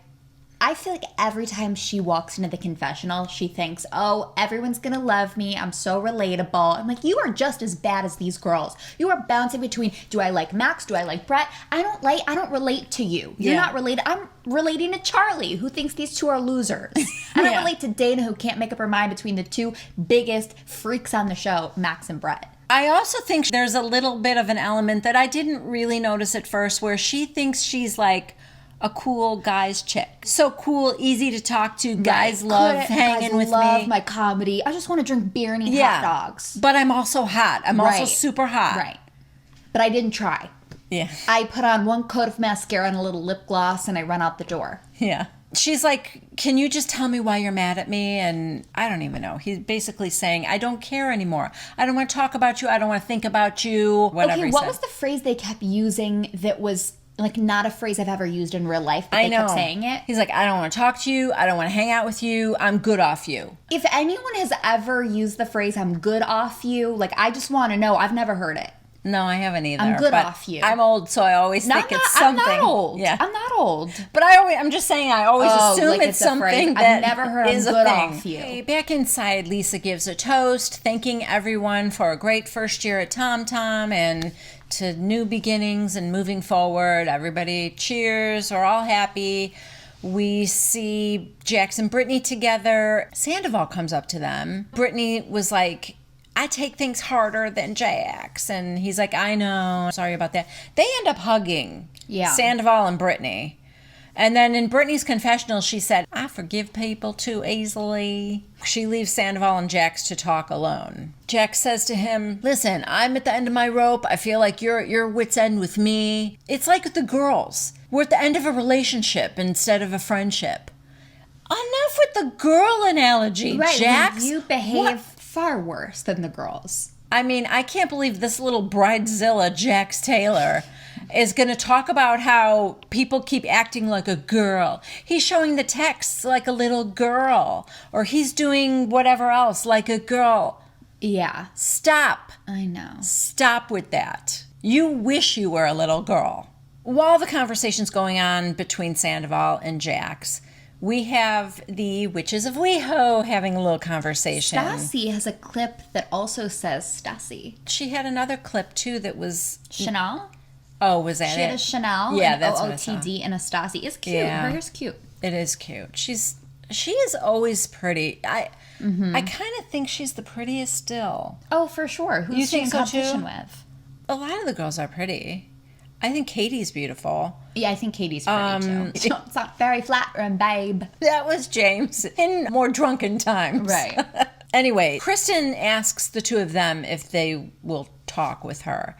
I feel like every time she walks into the confessional, she thinks, oh, everyone's going to love me. I'm so relatable. I'm like, you are just as bad as these girls. You are bouncing between, do I like Max? Do I like Brett? I don't relate to you. You're not related. I'm relating to Charli, who thinks these two are losers. I don't relate to Dayna, who can't make up her mind between the two biggest freaks on the show, Max and Brett. I also think there's a little bit of an element that I didn't really notice at first where she thinks she's like a cool guy's chick. So cool, easy to talk to. Guys love hanging with me. Love my comedy. I just want to drink beer and eat hot dogs. But I'm also hot. I'm also super hot. Right. But I didn't try. Yeah. I put on one coat of mascara and a little lip gloss and I run out the door. Yeah. She's like, "Can you just tell me why you're mad at me?" And I don't even know. He's basically saying, "I don't care anymore. I don't want to talk about you. I don't want to think about you." Whatever. Okay, what was the phrase they kept using that was like not a phrase I've ever used in real life, but they kept saying it? He's like, "I don't want to talk to you. I don't want to hang out with you. I'm good off you." If anyone has ever used the phrase "I'm good off you," like I just want to know. I've never heard it. No, I haven't either. I'm good off you. I'm old, so I always think it's something. I'm not old. Yeah. I'm not old. But I'm just saying I always assume like it's something that I've never heard is I'm a good thing. off you. Okay, back inside, Lisa gives a toast, thanking everyone for a great first year at Tom Tom and to new beginnings and moving forward. Everybody cheers. We're all happy. We see Jax and Brittany together. Sandaval comes up to them. Brittany was like, "I take things harder than Jax." And he's like, "I know. Sorry about that." They end up hugging. Yeah. Sandaval and Brittany. And then in Brittany's confessional, she said, "I forgive people too easily." She leaves Sandaval and Jax to talk alone. Jax says to him, "Listen, I'm at the end of my rope. I feel like you're at your wit's end with me. It's like with the girls. We're at the end of a relationship instead of a friendship." Enough with the girl analogy, Right, Jax. you behave far worse than the girls. I mean, I can't believe this little bridezilla, Jax Taylor, is going to talk about how people keep acting like a girl. He's showing the texts like a little girl, or he's doing whatever else like a girl. Yeah. Stop. I know. Stop with that. You wish you were a little girl. While the conversation's going on between Sandaval and Jax, we have the Witches of WeHo having a little conversation. Stassi has a clip that also says Stassi. She had another clip, too, that was... Chanel? Oh, was that She it? had a Chanel, yeah, an that's what I saw. OOTD, and a Stassi. It's cute. Yeah. Her hair's cute. It is cute. She is always pretty. I kind of think she's the prettiest still. Oh, for sure. Who's You she think in so, competition too? with? A lot of the girls are pretty. I think Katie's beautiful. Yeah, I think Katie's pretty, too. It's not very flattering, babe. That was James in more drunken times. Right. Anyway, Kristen asks the two of them if they will talk with her.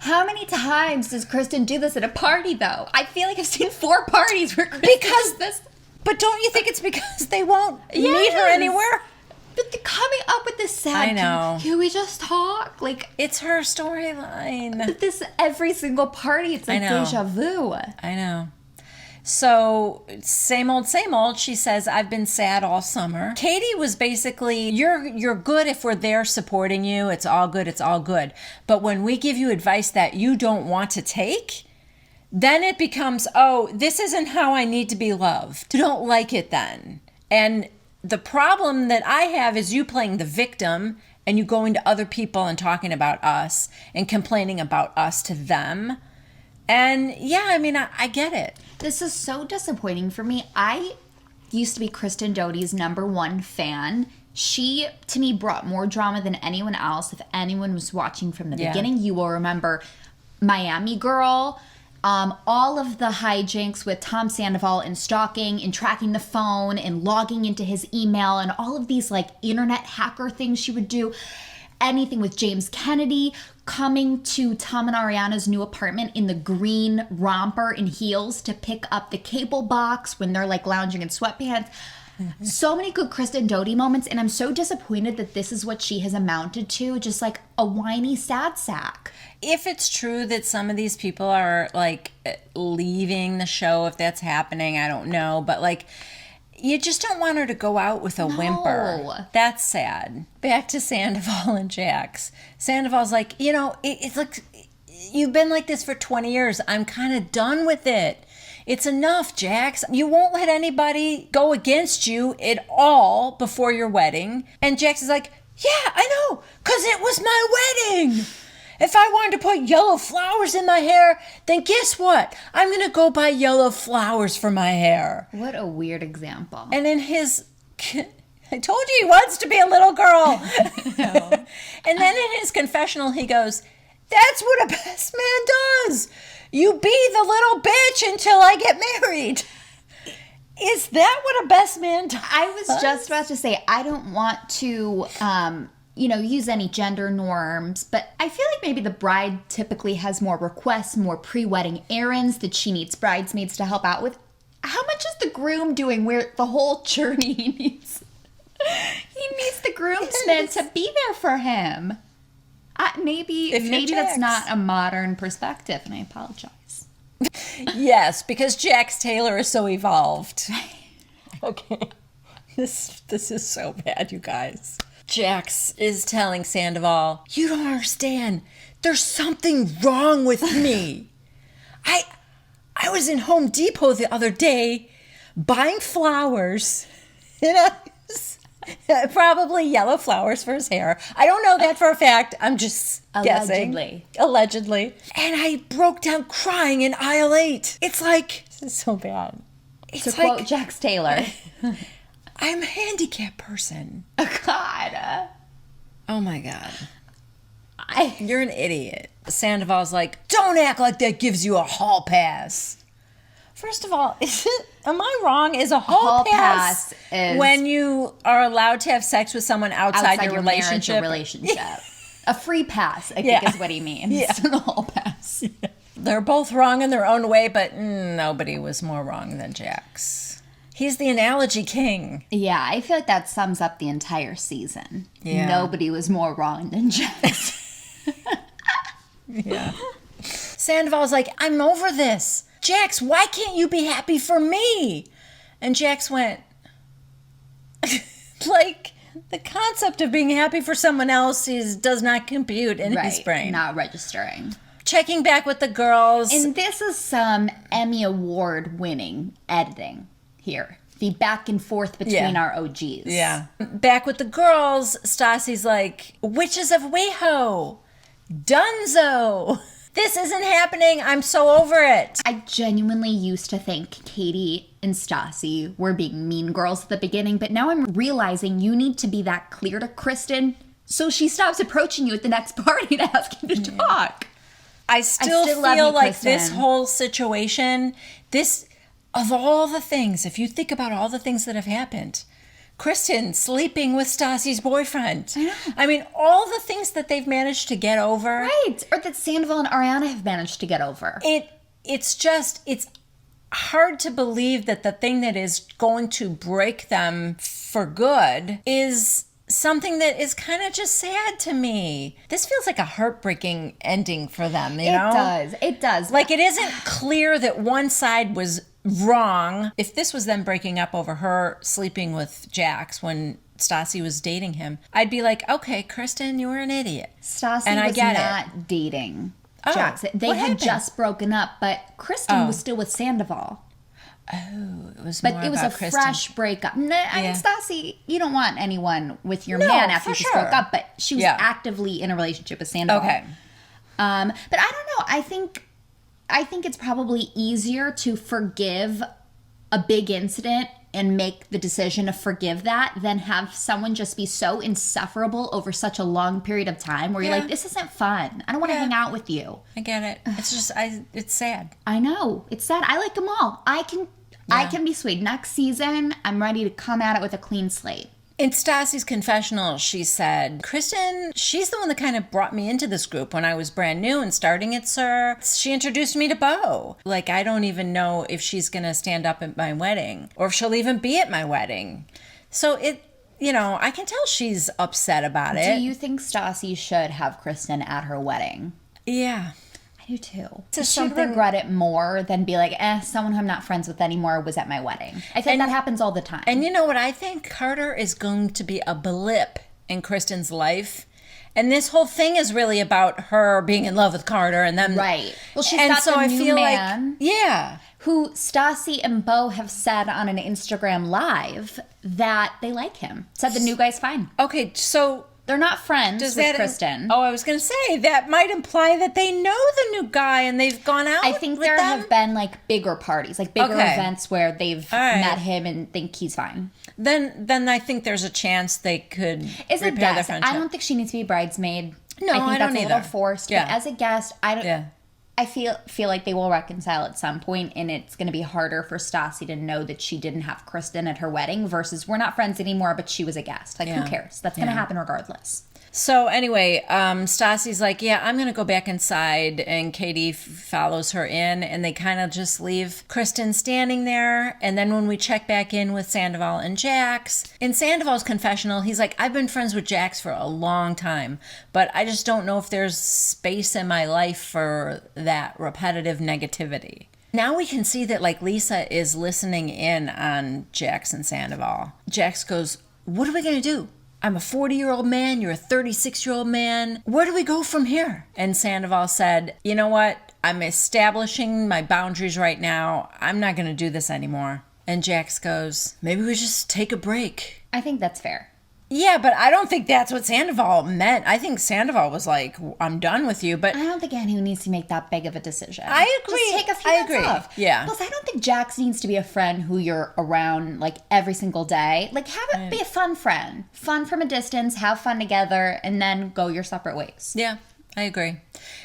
How many times does Kristen do this at a party, though? I feel like I've seen 4 parties where Kristen does this. But don't you think it's because they won't meet her anywhere? But they're coming up with this sad... I know. Can we just talk? Like... It's her storyline. But this, every single party, it's like deja vu. I know. So, same old, she says, "I've been sad all summer." Katie was basically, you're good if we're there supporting you. It's all good, it's all good. But when we give you advice that you don't want to take, then it becomes, oh, this isn't how I need to be loved. You don't like it then. And the problem that I have is you playing the victim and you going to other people and talking about us and complaining about us to them. And yeah, I mean, I get it. This is so disappointing for me. I used to be Kristen Doute's #1 fan. She, to me, brought more drama than anyone else. If anyone was watching from the beginning, you will remember Miami Girl. all of the hijinks with Tom Sandaval and stalking and tracking the phone and logging into his email and all of these like internet hacker things she would do. Anything with James Kennedy coming to Tom and Ariana's new apartment in the green romper and heels to pick up the cable box when they're like lounging in sweatpants. So many good Kristen Doute moments, and I'm so disappointed that this is what she has amounted to, just like a whiny sad sack. If it's true that some of these people are like leaving the show, if that's happening, I don't know, but like you just don't want her to go out with a whimper. That's sad. Back to Sandaval and Jax. Sandoval's like, it's like you've been like this for 20 years. I'm kind of done with it. It's enough, Jax. You won't let anybody go against you at all before your wedding. And Jax is like, yeah, I know, because it was my wedding. If I wanted to put yellow flowers in my hair, then guess what? I'm going to go buy yellow flowers for my hair. What a weird example. And in his... I told you he wants to be a little girl. No. And then in his confessional, he goes, that's what a best man does. You be the little bitch until I get married. Is that what a best man does? I was just about to say, I don't want to, use any gender norms, but I feel like maybe the bride typically has more requests, more pre-wedding errands that she needs bridesmaids to help out with. How much is the groom doing where the whole journey he needs the groomsmen to be there for him? Maybe that's not a modern perspective, and I apologize. Yes, because Jax Taylor is so evolved. Okay. This is so bad, you guys. Jax is telling Sandaval, you don't understand. There's something wrong with me. I was in Home Depot the other day buying flowers. Probably yellow flowers for his hair. I don't know that for a fact. I'm just guessing. Allegedly. And I broke down crying in aisle 8. It's like, this is so bad. To quote Jax Taylor. I'm a handicapped person. Oh, God. Oh, my God. You're an idiot. Sandoval's like, don't act like that gives you a hall pass. First of all, am I wrong? Is a hall pass is when you are allowed to have sex with someone outside your relationship? A free pass, I think is what he means. Yeah. The hall pass. Yeah. They're both wrong in their own way, but nobody was more wrong than Jax. He's the analogy king. Yeah, I feel like that sums up the entire season. Yeah. Nobody was more wrong than Jax. Yeah. Sandoval's like, I'm over this. Jax, why can't you be happy for me? And Jax went, like, the concept of being happy for someone else does not compute in his brain. Not registering. Checking back with the girls. And this is some Emmy Award winning editing here. The back and forth between our OGs. Yeah. Back with the girls, Stassi's like, Witches of WeHo. Dunzo. This isn't happening. I'm so over it. I genuinely used to think Katie and Stassi were being mean girls at the beginning, but now I'm realizing you need to be that clear to Kristen so she stops approaching you at the next party to ask you to talk. I still feel like Kristen. This whole situation, of all the things, if you think about all the things that have happened, Kristen sleeping with Stassi's boyfriend. I know. I mean, all the things that they've managed to get over. Right. Or that Sandaval and Ariana have managed to get over. It's hard to believe that the thing that is going to break them for good is something that is kind of just sad to me. This feels like a heartbreaking ending for them, you know? It does. Like, it isn't clear that one side was wrong. If this was them breaking up over her sleeping with Jax when Stassi was dating him, I'd be like, okay, Kristen, you were an idiot. Stassi was not dating Jax. They had just broken up, but Kristen was still with Sandaval. Oh, it was more But it was about a Kristen. Fresh breakup. I mean, Stassi, you don't want anyone with your man after you just broke up, but she was actively in a relationship with Sandaval. Okay. But I don't know. I think it's probably easier to forgive a big incident and make the decision to forgive that than have someone just be so insufferable over such a long period of time where you're like, this isn't fun. I don't want to hang out with you. I get it. It's just, it's sad. I know. It's sad. I like them all. I can be swayed. Next season, I'm ready to come at it with a clean slate. In Stassi's confessional, she said, Kristen, she's the one that kind of brought me into this group when I was brand new and starting at SUR. She introduced me to Beau. Like, I don't even know if she's going to stand up at my wedding or if she'll even be at my wedding. So I can tell she's upset about it. Do you think Stassi should have Kristen at her wedding? Yeah. I do too. She'd regret it more than be like, someone who I'm not friends with anymore was at my wedding. I think that happens all the time. And you know what? I think Carter is going to be a blip in Kristen's life. And this whole thing is really about her being in love with Carter and them. Right. Well, she's got the new man. Yeah. Who Stassi and Beau have said on an Instagram live that they like him. Said the new guy's fine. Okay, so... They're not friends with Kristen. I was going to say, that might imply that they know the new guy and they've gone out. I think there have been like bigger parties, like bigger events where they've met him and think he's fine. Then I think there's a chance they could repair their friendship. I don't think she needs to be bridesmaid. No, I don't that's either. A little forced. Yeah. But as a guest, I don't. Yeah. I feel like they will reconcile at some point, and it's going to be harder for Stassi to know that she didn't have Kristen at her wedding versus we're not friends anymore, but she was a guest. Like, who cares? That's going to happen regardless. So anyway, Stassi's like, I'm going to go back inside, and Katie follows her in, and they kind of just leave Kristen standing there. And then when we check back in with Sandaval and Jax, in Sandaval's confessional, he's like, I've been friends with Jax for a long time, but I just don't know if there's space in my life for that repetitive negativity. Now we can see that, like, Lisa is listening in on Jax and Sandaval. Jax goes, what are we going to do? I'm a 40-year-old man, you're a 36-year-old man. Where do we go from here? And Sandaval said, you know what? I'm establishing my boundaries right now. I'm not going to do this anymore. And Jax goes, maybe we just take a break. I think that's fair. Yeah, but I don't think that's what Sandaval meant. I think Sandaval was like, I'm done with you, but... I don't think anyone needs to make that big of a decision. I agree. Just take a few months off. Yeah. Plus, I don't think Jax needs to be a friend who you're around, like, every single day. Like, have it be a fun friend. Fun from a distance, have fun together, and then go your separate ways. Yeah, I agree.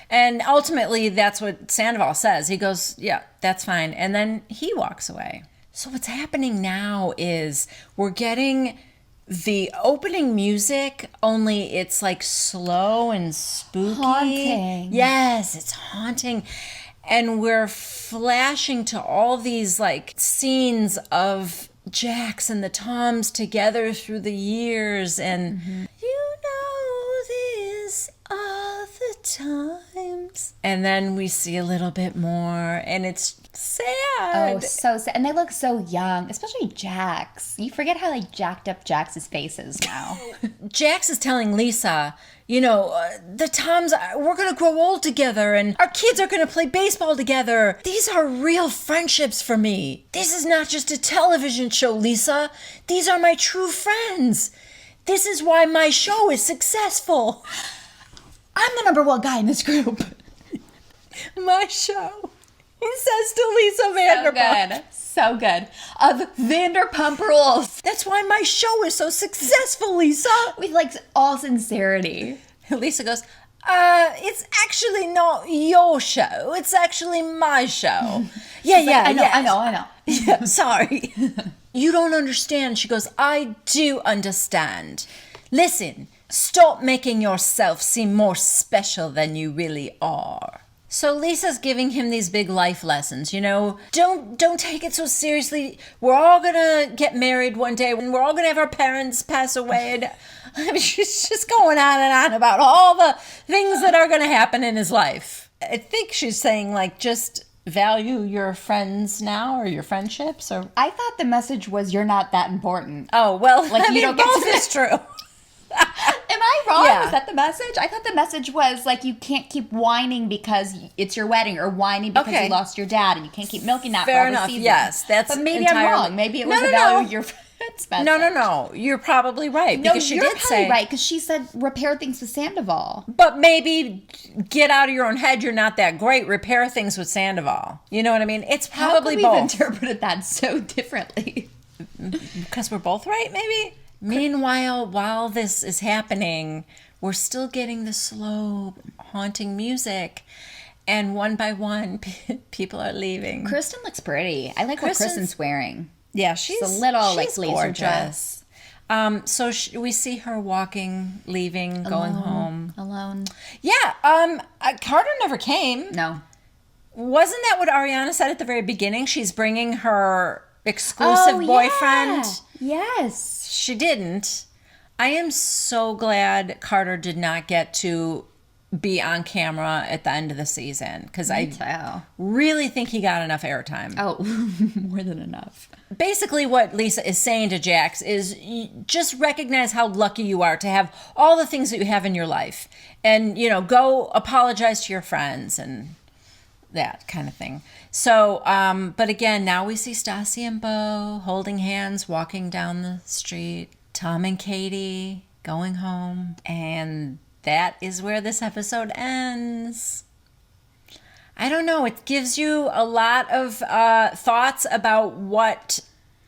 And ultimately, that's what Sandaval says. He goes, yeah, that's fine. And then he walks away. So what's happening now is we're getting... the opening music, only it's like slow and spooky. Haunting. Yes, it's haunting. And we're flashing to all these like scenes of Jax and the Toms together through the years. And you know these are the times. And then we see a little bit more and it's sad. Oh, so sad. And they look so young, especially Jax. You forget how like jacked up Jax's face is now. Jax is telling Lisa, the Toms, we're going to grow old together and our kids are going to play baseball together. These are real friendships for me. This is not just a television show, Lisa. These are my true friends. This is why my show is successful. I'm the number one guy in this group. My show. He says to Lisa Vanderpump. So good. Of Vanderpump Rules. That's why my show is so successful, Lisa. With like all sincerity. Lisa goes, it's actually not your show. It's actually my show. I know. Yeah, sorry. You don't understand. She goes, I do understand. Listen, stop making yourself seem more special than you really are. So Lisa's giving him these big life lessons, Don't take it so seriously. We're all gonna get married one day and we're all gonna have our parents pass away. And I mean, she's just going on and on about all the things that are gonna happen in his life. I think she's saying like just value your friends now or your friendships or... I thought the message was you're not that important. Oh, well, like you don't get both to... is true. Am I wrong? Yeah. Was that the message? I thought the message was like you can't keep whining because it's your wedding or whining because you lost your dad and you can't keep milking that Fair for enough. season. Yes, that's But maybe I'm wrong. Maybe it was about your friends' message. No. You're probably right. Because she did say... right because she said repair things with Sandaval. But maybe get out of your own head. You're not that great. Repair things with Sandaval. You know what I mean? It's probably both. We've interpreted that so differently. because we're both right, maybe? Meanwhile, while this is happening, we're still getting the slow, haunting music. And one by one, people are leaving. Kristen looks pretty. I like what Kristen's wearing. Yeah, she's a little like laser gorgeous. dress. So we see her walking, leaving, going home. Alone. Yeah, Carter never came. No. Wasn't that what Ariana said at the very beginning? She's bringing her exclusive boyfriend. Yeah. Yes. She didn't. I am so glad Carter did not get to be on camera at the end of the season, because I really think he got enough airtime. Oh, more than enough. Basically what Lisa is saying to Jax is just recognize how lucky you are to have all the things that you have in your life, and go apologize to your friends and that kind of thing. So but again, now we see Stassi and Beau holding hands, walking down the street. Tom and Katie going home, and that is where this episode ends. I don't know. It gives you a lot of thoughts about what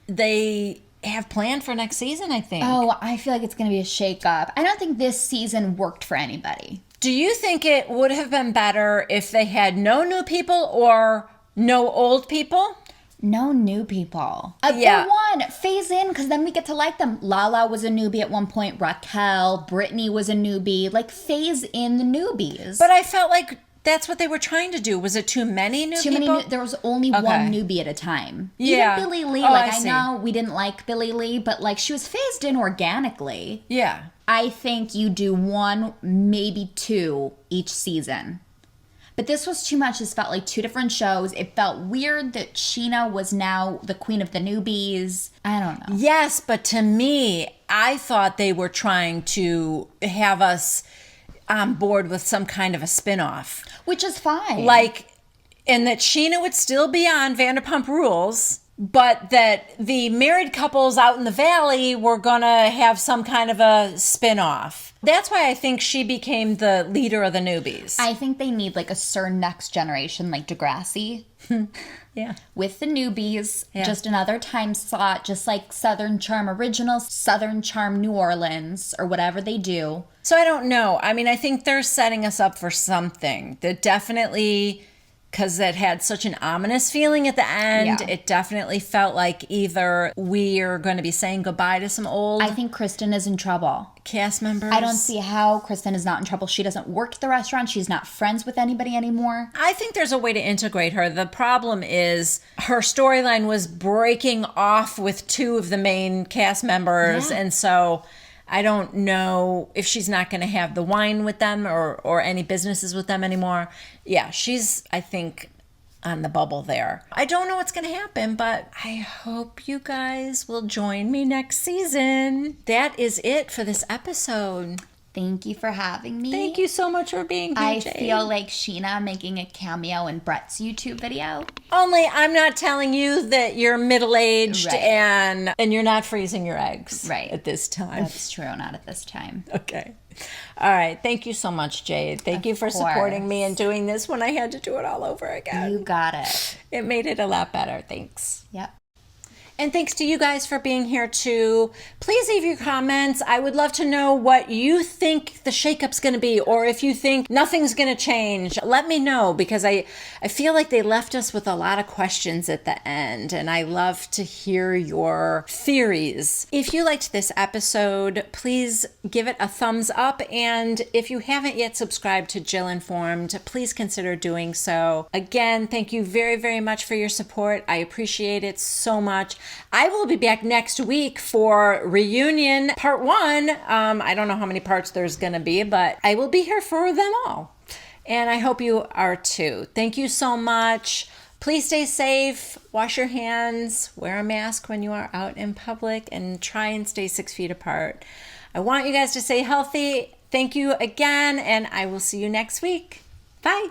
they have planned for next season, I think. Oh, I feel like it's going to be a shakeup. I don't think this season worked for anybody. Do you think it would have been better if they had no new people or no old people? No new people. Yeah. For one, phase in, because then we get to like them. Lala was a newbie at one point. Raquel, Brittany was a newbie. Like, phase in the newbies. But I felt like that's what they were trying to do. Was it too many new people? There was only one newbie at a time. Yeah. Even Billy Lee. I know we didn't like Billy Lee, but like she was phased in organically. Yeah. I think you do one, maybe two each season. But this was too much. This felt like two different shows. It felt weird that Scheana was now the queen of the newbies. I don't know. Yes, but to me, I thought they were trying to have us on board with some kind of a spinoff. Which is fine. And that Scheana would still be on Vanderpump Rules, but that the married couples out in the valley were going to have some kind of a spinoff. That's why I think she became the leader of the newbies. I think they need like a certain next generation, like Degrassi. Yeah. With the newbies, yeah. Just another time slot, just like Southern Charm Original, Southern Charm New Orleans, or whatever they do. So I don't know. I mean, I think they're setting us up for something that definitely, because it had such an ominous feeling at the end, It definitely felt like either we are going to be saying goodbye to some old... I think Kristen is in trouble. Cast members. I don't see how Kristen is not in trouble. She doesn't work at the restaurant. She's not friends with anybody anymore. I think there's a way to integrate her. The problem is her storyline was breaking off with two of the main cast members, and so... I don't know if she's not going to have the wine with them or any businesses with them anymore. Yeah, she's, I think, on the bubble there. I don't know what's going to happen, but I hope you guys will join me next season. That is it for this episode. Thank you for having me. Thank you so much for being here, I Jade. feel like Scheana making a cameo in Brett's YouTube video. Only I'm not telling you that you're middle-aged and you're not freezing your eggs at this time. That's true, not at this time. Okay. All right. Thank you so much, Jade. Thank you for supporting me and doing this when I had to do it all over again. You got it. It made it a lot better. Thanks. Yep. And thanks to you guys for being here too. Please leave your comments. I would love to know what you think the shakeup's going to be, or if you think nothing's going to change. Let me know, because I feel like they left us with a lot of questions at the end, and I love to hear your theories. If you liked this episode, please give it a thumbs up, and if you haven't yet subscribed to Jill Informed, please consider doing so. Again, thank you very, very much for your support. I appreciate it so much. I will be back next week for Reunion Part 1. I don't know how many parts there's going to be, but I will be here for them all. And I hope you are too. Thank you so much. Please stay safe, wash your hands, wear a mask when you are out in public, and try and stay 6 feet apart. I want you guys to stay healthy. Thank you again, and I will see you next week. Bye.